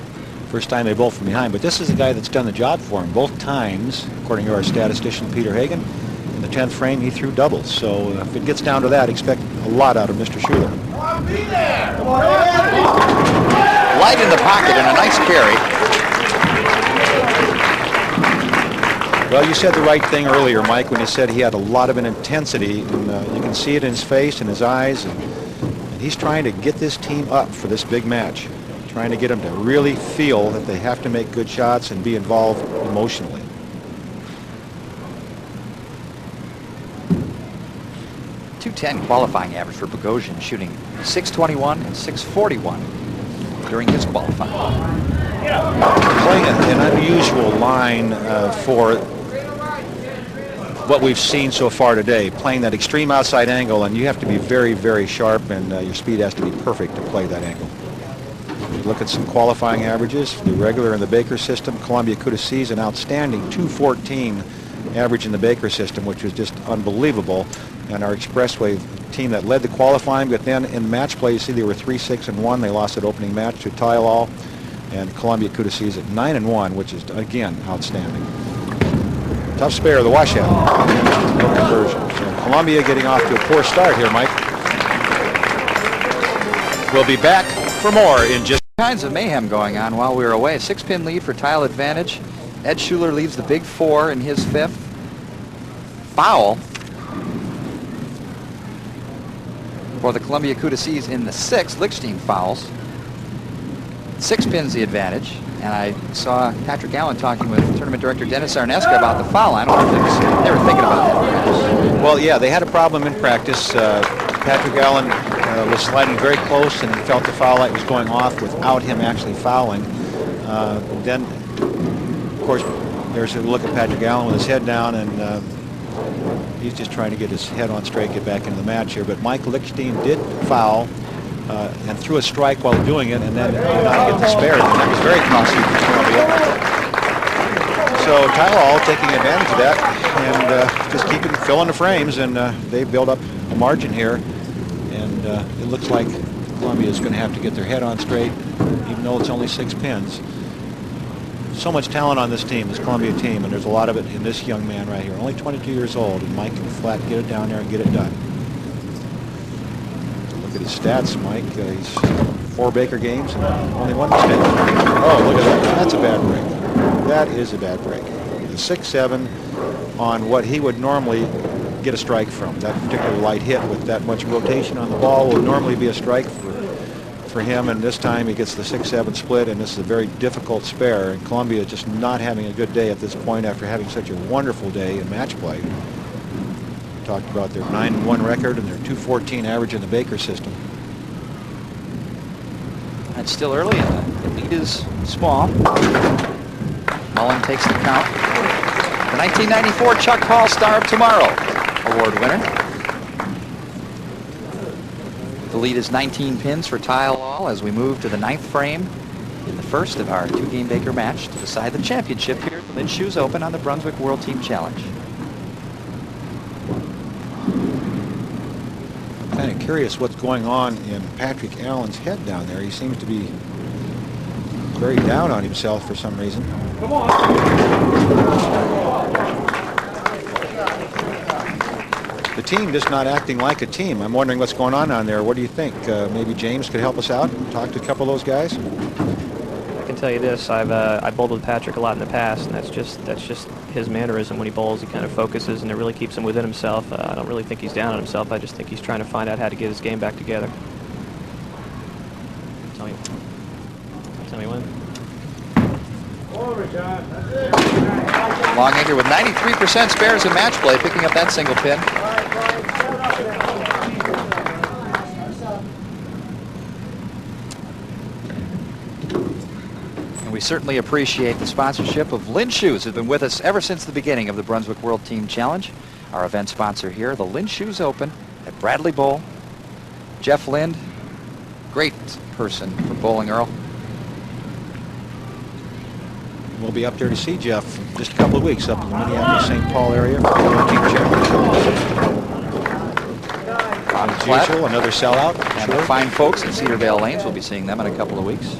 First time they bowl from behind, but this is a guy that's done the job for him both times, according to our statistician Peter Hagen. In the 10th frame, he threw doubles. So if it gets down to that, expect a lot out of Mr. Schuler. Light in the pocket and a nice carry. Well, you said the right thing earlier, Mike, when you said he had a lot of an intensity, and you can see it in his face and his eyes, and he's trying to get this team up for this big match, trying to get them to really feel that they have to make good shots and be involved emotionally. .210 qualifying average for Bogosian, shooting .621 and .641 during his qualifying. Playing an unusual line for what we've seen so far today, playing that extreme outside angle, and you have to be very, very sharp, and your speed has to be perfect to play that angle. Look at some qualifying averages, the regular in the Baker system. Columbia Cuda Seas an outstanding .214 average in the Baker system, which was just unbelievable. And our Expressway team that led the qualifying, but then in match play, you see they were 3-6-1. They lost that opening match to Tyleall, and Columbia Cuda Seas at 9-1, which is again outstanding. Tough spare, the washout. No conversion. So Columbia getting off to a poor start here, Mike. We'll be back for more in just Kinds of mayhem going on while we were away. 6-pin lead for Tile advantage. Ed Schuler leaves the big 4 in his 5th. Foul for the Columbia Cuda Seas in the 6th. Litchstein fouls. 6 pins the advantage. And I saw Patrick Allen talking with tournament director Dennis Arneska about the foul. I don't know if they were thinking about that. Well, yeah, they had a problem in practice. Patrick Allen was sliding very close, and he felt the foul light was going off without him actually fouling. Then, of course, there's a look at Patrick Allen with his head down, and he's just trying to get his head on straight, get back into the match here. But Mike Litchstein did foul and threw a strike while doing it, and then did not get the spare. And that was very costly for Columbia. So Tyleall taking advantage of that and just filling the frames, and they build up a margin here. And it looks like Columbia is going to have to get their head on straight, even though it's only 6 pins. So much talent on this team, this Columbia team, and there's a lot of it in this young man right here. Only 22 years old, and Mike can flat get it down there and get it done. Look at his stats, Mike. He's 4 Baker games and only 1 mistake. Oh, look at that. That's a bad break. That is a bad break. The 6-7 on what he would normally get a strike from. That particular light hit with that much rotation on the ball will normally be a strike for him, and this time he gets the 6-7 split, and this is a very difficult spare, and Columbia just not having a good day at this point after having such a wonderful day in match play. We talked about their 9-1 record and their .214 average in the Baker system. It's still early, and the lead is small. Mullen takes the count. The 1994 Chuck Hall Star of Tomorrow Award winner. The lead is 19 pins for Tyleall as we move to the 9th frame in the first of our 2-game Baker match to decide the championship here at the Lynn Shoes Open on the Brunswick World Team Challenge. I'm kind of curious what's going on in Patrick Allen's head down there. He seems to be very down on himself for some reason. Come on. The team just not acting like a team. I'm wondering what's going on down there. What do you think? Maybe James could help us out and talk to a couple of those guys? I can tell you this: I bowled with Patrick a lot in the past, and that's just his mannerism when he bowls. He kind of focuses, and it really keeps him within himself. I don't really think he's down on himself. I just think he's trying to find out how to get his game back together. Tell me when. Longacre with 93% spares in match play, picking up that single pin. And we certainly appreciate the sponsorship of Lynn Shoes, who's been with us ever since the beginning of the Brunswick World Team Challenge. Our event sponsor here, the Lynn Shoes Open at Bradley Bowl. Jeff Lind, great person for bowling, Earl. We'll be up there to see Jeff in just a couple of weeks up in the Minneapolis-St. Paul area for the World Team Championship. As usual, another sellout. And the fine folks at Cedarvale Lanes, we'll be seeing them in a couple of weeks.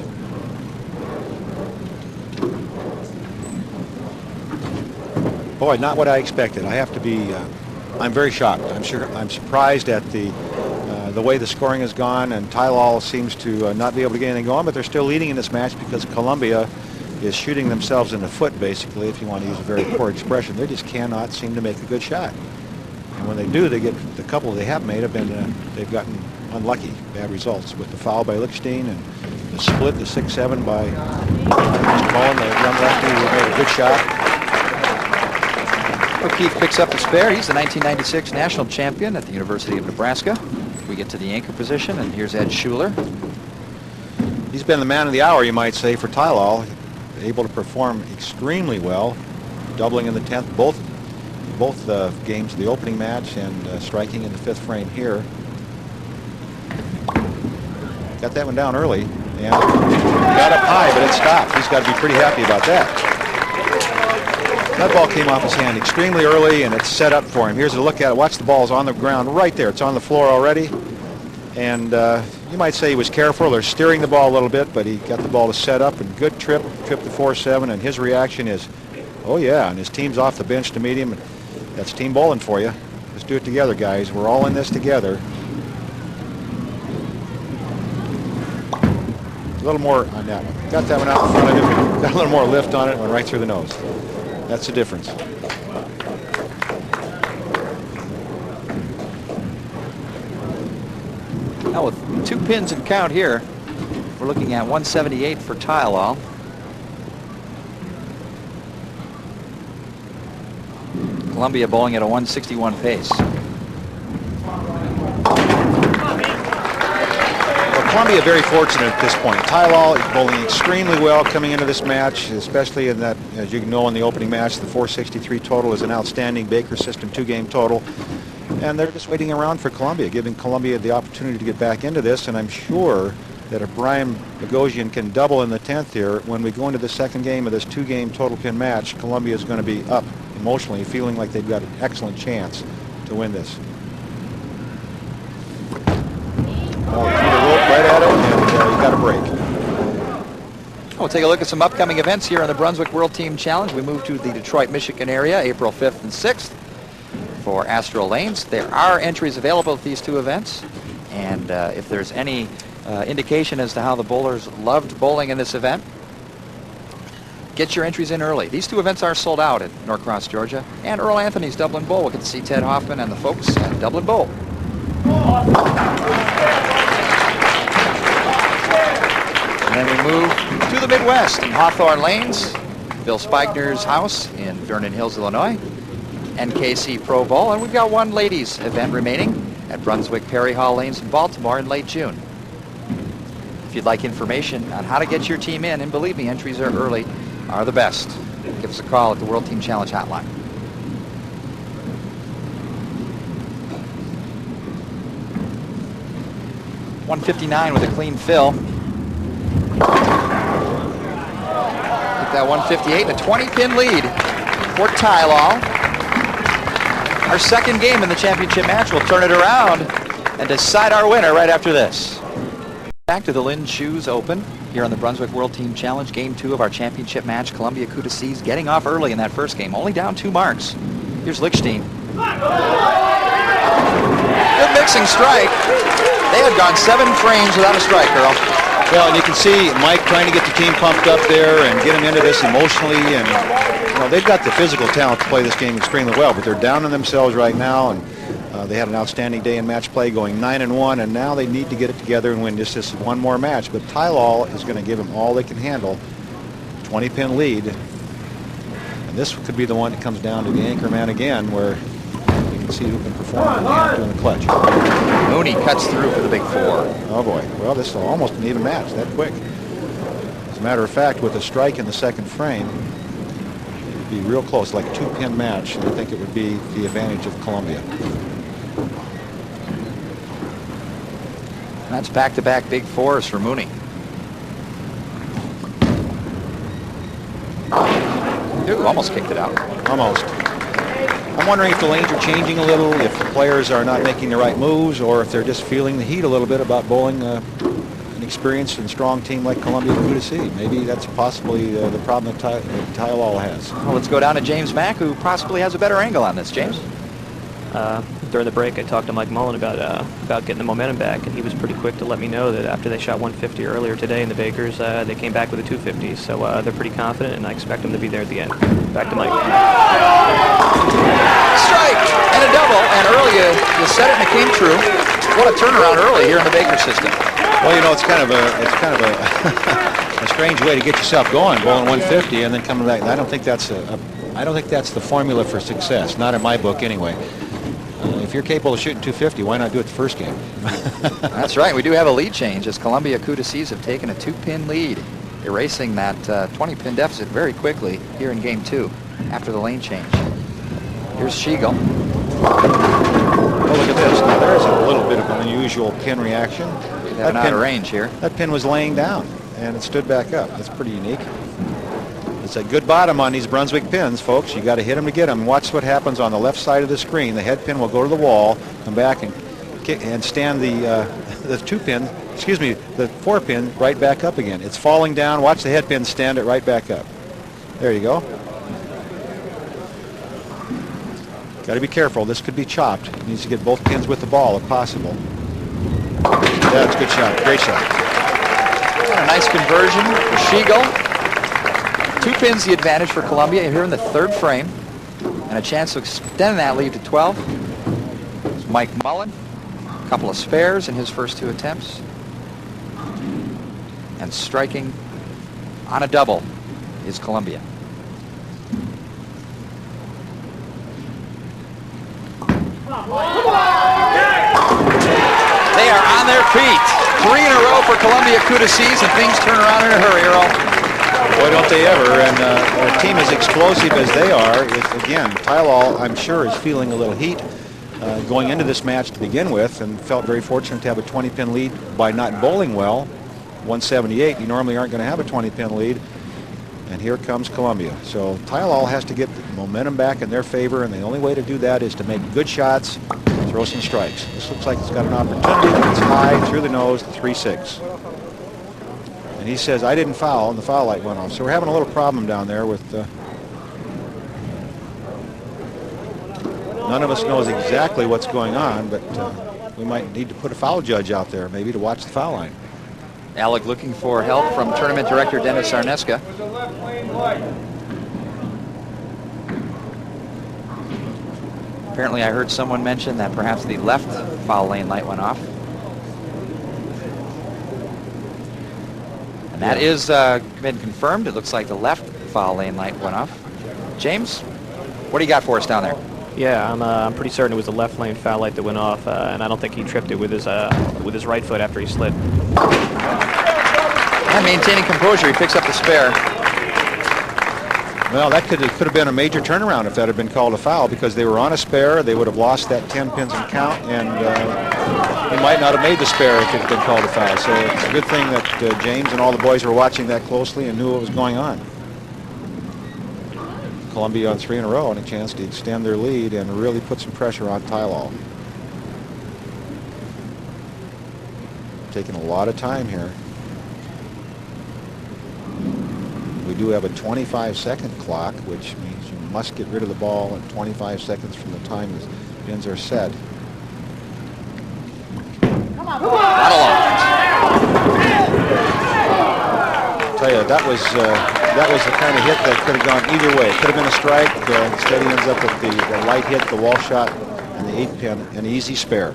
Boy, not what I expected. I have to be, I'm very shocked. I'm surprised at the way the scoring has gone, and Tylal seems to not be able to get anything going, but they're still leading in this match because Columbia is shooting themselves in the foot, basically, if you want to use a very poor expression. They just cannot seem to make a good shot. And when they do, they get the couple they have made have been, they've gotten unlucky, bad results with the foul by Litchstein and the split, the 6-7 by Mr. Mullen, the young lefty who made a good shot. O'Keefe picks up the spare. He's the 1996 national champion at the University of Nebraska. We get to the anchor position, and here's Ed Schuler. He's been the man of the hour, you might say, for Tylal. Able to perform extremely well, doubling in the 10th, both games, the opening match and striking in the 5th frame here. Got that one down early, and got up high, but it stopped. He's got to be pretty happy about that. That ball came off his hand extremely early, and it's set up for him. Here's a look at it. Watch the ball's on the ground right there. It's on the floor already. And you might say he was careful or steering the ball a little bit, but he got the ball to set up, and good trip to 4-7, and his reaction is, oh yeah, and his team's off the bench to meet him. And that's team bowling for you. Let's do it together, guys. We're all in this together. A little more on that one. Got that one out in front of him. Got a little more lift on it. Went right through the nose. That's the difference. Now with 2 pins and count here, we're looking at 178 for Tylal. Columbia bowling at a 161 pace. Well, Columbia very fortunate at this point. Tylal is bowling extremely well coming into this match, especially in that, as you know, in the opening match, the 463 total is an outstanding Baker system 2-game total. And they're just waiting around for Columbia, giving Columbia the opportunity to get back into this. And I'm sure that if Brian Bogosian can double in the 10th here, when we go into the 2nd game of this 2-game total pin match, Columbia is going to be up emotionally, feeling like they've got an excellent chance to win this. Oh, threw the rope right at it, and he got a break. We'll take a look at some upcoming events here on the Brunswick World Team Challenge. We move to the Detroit, Michigan area, April 5th and 6th. For Astro Lanes. There are entries available at these 2 events, and if there's any indication as to how the bowlers loved bowling in this event, get your entries in early. These 2 events are sold out at Norcross, Georgia, and Earl Anthony's Dublin Bowl. We'll get to see Ted Hoffman and the folks at Dublin Bowl. And then we move to the Midwest in Hawthorne Lanes, Bill Spigner's house in Vernon Hills, Illinois. NKC Pro Bowl, and we've got 1 ladies event remaining at Brunswick Perry Hall Lanes in Baltimore in late June. If you'd like information on how to get your team in, and believe me, entries are early, are the best, give us a call at the World Team Challenge hotline. .159 with a clean fill. Get that 158 and a 20-pin lead for Tylal. Our 2nd game in the championship match will turn it around and decide our winner right after this. Back to the Lynn Shoes Open here on the Brunswick World Team Challenge. Game 2 of our championship match. Columbia Kuta Seas getting off early in that first game, only down 2 marks. Here's Lichstein. Good mixing strike. They had gone 7 frames without a strike, Earl. Well, and you can see Mike trying to get the team pumped up there and get them into this emotionally, and you know, they've got the physical talent to play this game extremely well, but they're down on themselves right now, and they had an outstanding day in match play, going 9-1, and now they need to get it together and win just this 1 more match. But Tylal is going to give them all they can handle. 20-pin lead, and this could be the one that comes down to the anchor man again, where you can see who can perform doing the clutch. Mooney cuts through for the big 4. Oh boy, well, this is almost an even match that quick. As a matter of fact, with a strike in the 2nd frame, it'd be real close, like a 2-pin match, and I think it would be the advantage of Columbia. That's back-to-back big fours for Mooney. Ooh, almost kicked it out. Almost. I'm wondering if the lanes are changing a little, if the players are not making the right moves, or if they're just feeling the heat a little bit about bowling an experienced and strong team like Columbia Kudasi. Maybe that's possibly the problem that Tylalol has. Well, let's go down to James Mack, who possibly has a better angle on this. James? During the break, I talked to Mike Mullen about getting the momentum back, and he was pretty quick to let me know that after they shot 150 earlier today in the Bakers, they came back with a 250. So they're pretty confident, and I expect them to be there at the end. Back to Mike. Strike and a double, and Earl, you said it and it came true. What a turnaround early here in the Baker system. Well, you know, it's kind of a a strange way to get yourself going, bowling 150 and then coming back. I don't think that's the formula for success. Not in my book, anyway. If you're capable of shooting 250, why not do it the first game? That's right. We do have a lead change as Columbia Kudasis have taken a 2-pin lead, erasing that 20-pin deficit very quickly here in Game 2 after the lane change. Here's Shiegel. Oh, look at this. Now, there's a little bit of an unusual pin reaction. That pin, out of range here. That pin was laying down, and it stood back up. That's pretty unique. It's a good bottom on these Brunswick pins, folks. You got to hit them to get them. Watch what happens on the left side of the screen. The head pin will go to the wall, come back and kick and stand the 4-pin right back up again. It's falling down. Watch the head pin stand it right back up. There you go. Got to be careful. This could be chopped. Needs to get both pins with the ball if possible. That's a good shot. Great shot. And a nice conversion for Shiegel. 2 pins the advantage for Columbia here in the 3rd frame, and a chance to extend that lead to 12. It's Mike Mullen, a couple of spares in his first 2 attempts, and striking on a double is Columbia. They are on their feet. 3 in a row for Columbia Kudasis, and things turn around in a hurry, Earl. Boy, don't they ever. And a team as explosive as they are, again, Tylalol, I'm sure, is feeling a little heat going into this match to begin with, and felt very fortunate to have a 20-pin lead by not bowling well. 178, you normally aren't going to have a 20-pin lead. And here comes Columbia. So Tylalol has to get the momentum back in their favor, and the only way to do that is to make good shots, throw some strikes. This looks like it's got an opportunity. It's high through the nose, 3-6. And he says, I didn't foul, and the foul light went off. So we're having a little problem down there with... none of us knows exactly what's going on, but we might need to put a foul judge out there, maybe, to watch the foul line. Alec looking for help from tournament director Dennis Sarneska. Apparently I heard someone mention that perhaps the left foul lane light went off. And that is been confirmed. It looks like the left foul lane light went off. James, what do you got for us down there? Yeah, I'm pretty certain it was the left lane foul light that went off, and I don't think he tripped it with his right foot after he slid. And maintaining composure, he picks up the spare. Well, that could have been a major turnaround if that had been called a foul, because they were on a spare. They would have lost that 10 pins in count, and he might not have made the spare if it had been called a foul. So it's a good thing that James and all the boys were watching that closely and knew what was going on. Columbia on 3 in a row and a chance to extend their lead and really put some pressure on Tylalol. Taking a lot of time here. We do have a 25-second clock, which means you must get rid of the ball in 25 seconds from the time the pins are set. Come on, not a lot. I'll tell you, that was the kind of hit that could have gone either way. It could have been a strike. Instead, he ends up with the light hit, the wall shot, and the 8-pin, an easy spare.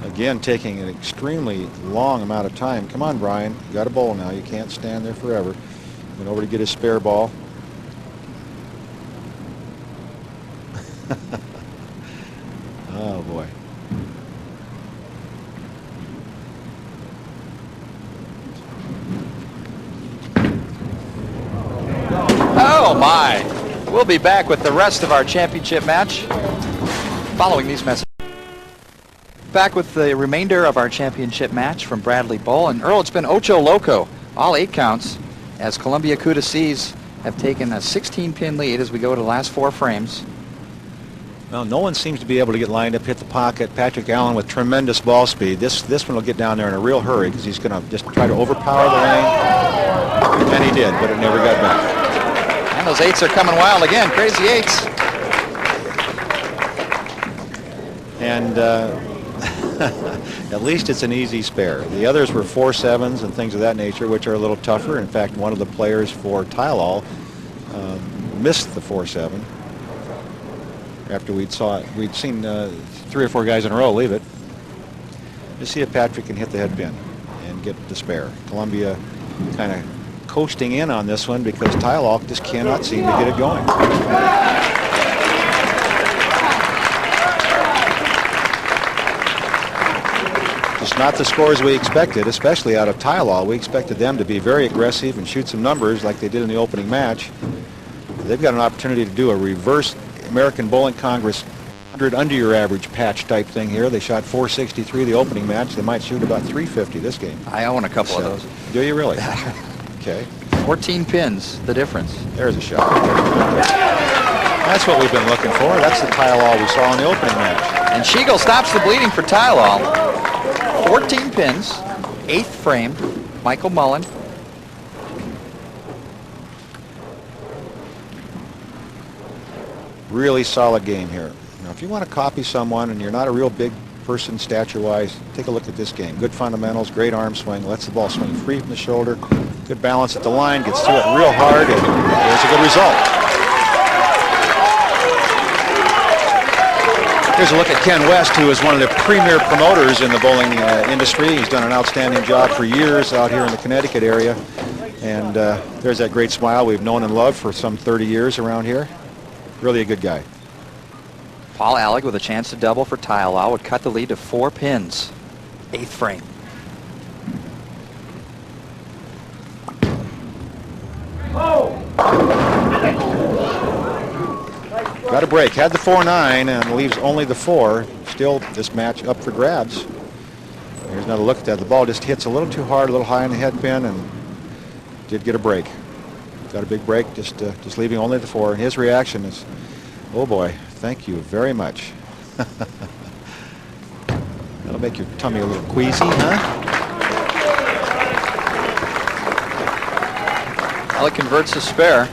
Again, taking an extremely long amount of time. Come on, Brian. You got a bowl now. You can't stand there forever. Went over to get his spare ball. Oh, boy. by. We'll be back with the rest of our championship match following these messages. Back with the remainder of our championship match from Bradley Bowl. And Earl, it's been Ocho Loco, all 8 counts, as Columbia Kuta Seas have taken a 16-pin lead as we go to the last 4 frames. Well, no one seems to be able to get lined up, hit the pocket. Patrick Allen with tremendous ball speed. This one will get down there in a real hurry because he's going to just try to overpower the lane. And he did, but it never got back. And those 8s are coming wild again. Crazy 8s. And at least it's an easy spare. The others were 4-7s and things of that nature, which are a little tougher. In fact, one of the players for Tylol missed the 4-7 after we'd seen 3 or 4 guys in a row leave it. Just see if Patrick can hit the head pin and get the spare. Columbia kind of coasting in on this one because Tylol just cannot seem to get it going. It's not the scores we expected, especially out of Tylol. We expected them to be very aggressive and shoot some numbers like they did in the opening match. They've got an opportunity to do a reverse American Bowling Congress 100 under your average patch type thing here. They shot 463 the opening match. They might shoot about 350 this game. I own a couple of those. Do you really? Okay. 14 pins, the difference. There's a shot. That's what we've been looking for. That's the Tylol we saw in the opening match. And Schigel stops the bleeding for Tylol. 14 pins, 8th frame, Michael Mullen. Really solid game here. Now, if you want to copy someone and you're not a real big person stature-wise, take a look at this game. Good fundamentals, great arm swing, lets the ball swing free from the shoulder, good balance at the line, gets to it real hard, and there's a good result. Here's a look at Ken West, who is one of the premier promoters in the bowling industry. He's done an outstanding job for years out here in the Connecticut area. And there's that great smile we've known and loved for some 30 years around here. Really a good guy. Paul Alec with a chance to double for Tylol would cut the lead to 4 pins. 8th frame. Got a break. Had the 4-9 and leaves only the 4. Still this match up for grabs. Here's another look at that. The ball just hits a little too hard, a little high in the head pin, and did get a break. Got a big break, just leaving only the 4. And his reaction is, oh boy, thank you very much. That'll make your tummy a little queasy, huh? Alec converts the spare.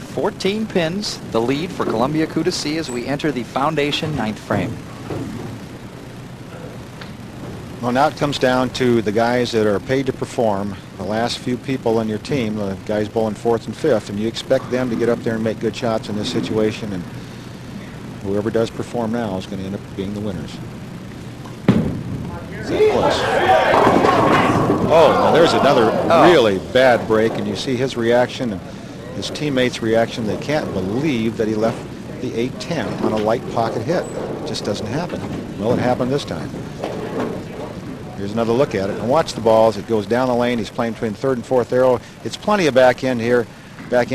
14 pins, the lead for Columbia Kuta Sea as we enter the foundation 9th frame. Well, now it comes down to the guys that are paid to perform, the last few people on your team, the guys bowling 4th and 5th, and you expect them to get up there and make good shots in this situation, and whoever does perform now is going to end up being the winners. Is that close? Oh, now there's another really bad break, and you see his reaction and his teammates' reaction. They can't believe that he left the 8-10 on a light pocket hit. It just doesn't happen. Well, it happened this time. Here's another look at it. And watch the ball as it goes down the lane. He's playing between 3rd and 4th arrow. It's plenty of back end here. The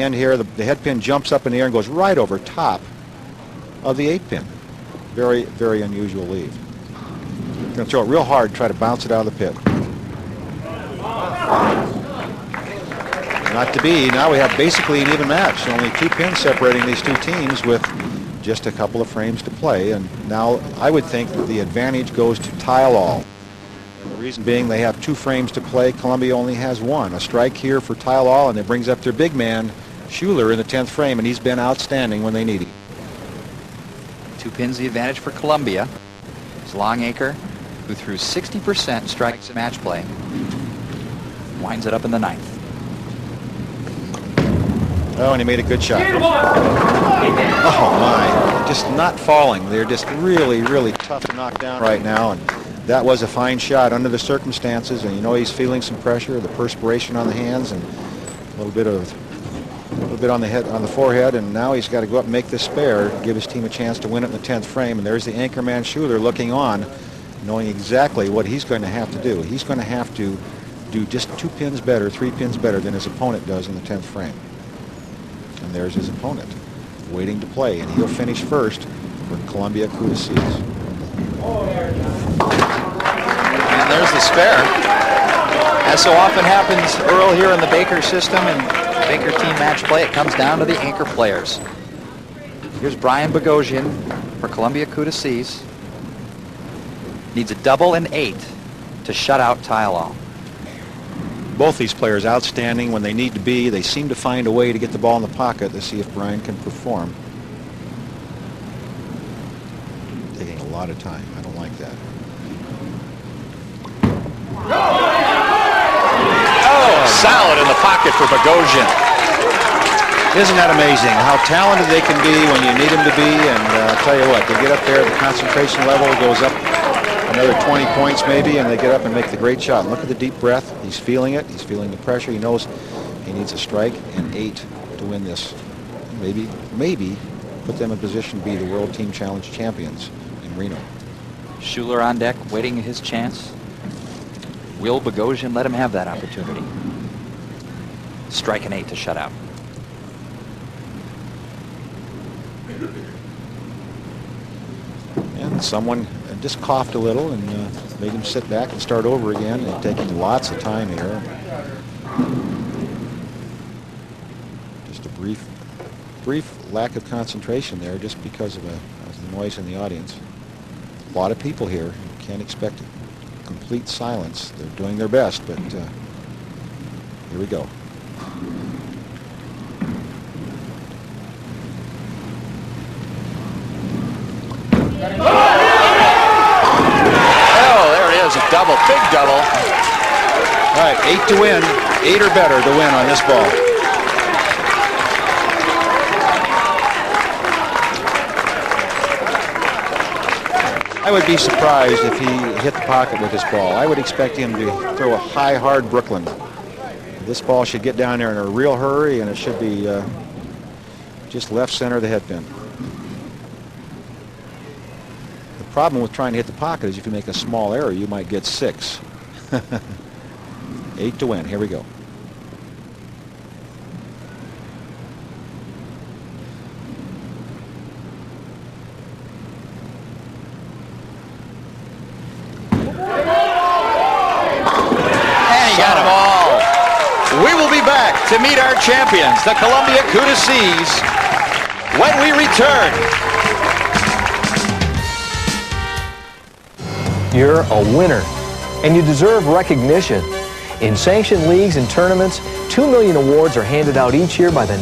head pin jumps up in the air and goes right over top of the 8-pin. Very, very unusual leave. Going to throw it real hard, try to bounce it out of the pit. Not to be. Now we have basically an even match. Only 2 pins separating these two teams with just a couple of frames to play. And now I would think that the advantage goes to Tylol. And the reason being they have 2 frames to play. Columbia only has 1. A strike here for Tylol, and it brings up their big man, Schuler, in the 10th frame, and he's been outstanding when they need him. 2 pins the advantage for Columbia. It's Longacre, who threw 60% strikes in match play, winds it up in the 9th. Oh, and he made a good shot. Oh, my. Just not falling. They're just really, really tough to knock down right now. And that was a fine shot under the circumstances. And you know he's feeling some pressure, the perspiration on the hands, and a little bit on the head, on the forehead. And now he's got to go up and make this spare, give his team a chance to win it in the 10th frame. And there's the anchorman Schuler looking on, knowing exactly what he's going to have to do. He's going to have to do just 2 pins better, 3 pins better than his opponent does in the 10th frame. And there's his opponent, waiting to play, and he'll finish first for Columbia Couta Seas. And there's the spare. As so often happens, Earl, here in the Baker system and Baker team match play, it comes down to the anchor players. Here's Brian Bogosian for Columbia Couta Seas. Needs a double and 8 to shut out Tylal. Both these players outstanding when they need to be. They seem to find a way to get the ball in the pocket to see if Brian can perform. Taking a lot of time. I don't like that. Oh, solid in the pocket for Bogosian. Isn't that amazing how talented they can be when you need them to be? And I'll tell you what, they get up there, the concentration level goes up another 20 points maybe, and they get up and make the great shot. And look at the deep breath. He's feeling it. He's feeling the pressure. He knows he needs a strike and 8 to win this. Maybe put them in position to be the World Team Challenge champions in Reno. Schuler on deck, waiting his chance. Will Bogosian let him have that opportunity? Strike an 8 to shut out. And someone just coughed a little and made him sit back and start over again, and taking lots of time here. Just a brief lack of concentration there just because of the noise in the audience. A lot of people here. You can't expect complete silence. They're doing their best, but here we go. A double, big double. All right, 8 to win. 8 or better to win on this ball. I would be surprised if he hit the pocket with this ball. I would expect him to throw a high, hard Brooklyn. This ball should get down there in a real hurry, and it should be just left center of the head pin. The problem with trying to hit the pocket is if you make a small error, you might get 6. 8 to win. Here we go. And he got them all. We will be back to meet our champions, the Columbia Couta Seas, when we return. You're a winner, and you deserve recognition. In sanctioned leagues and tournaments, 2 million awards are handed out each year by the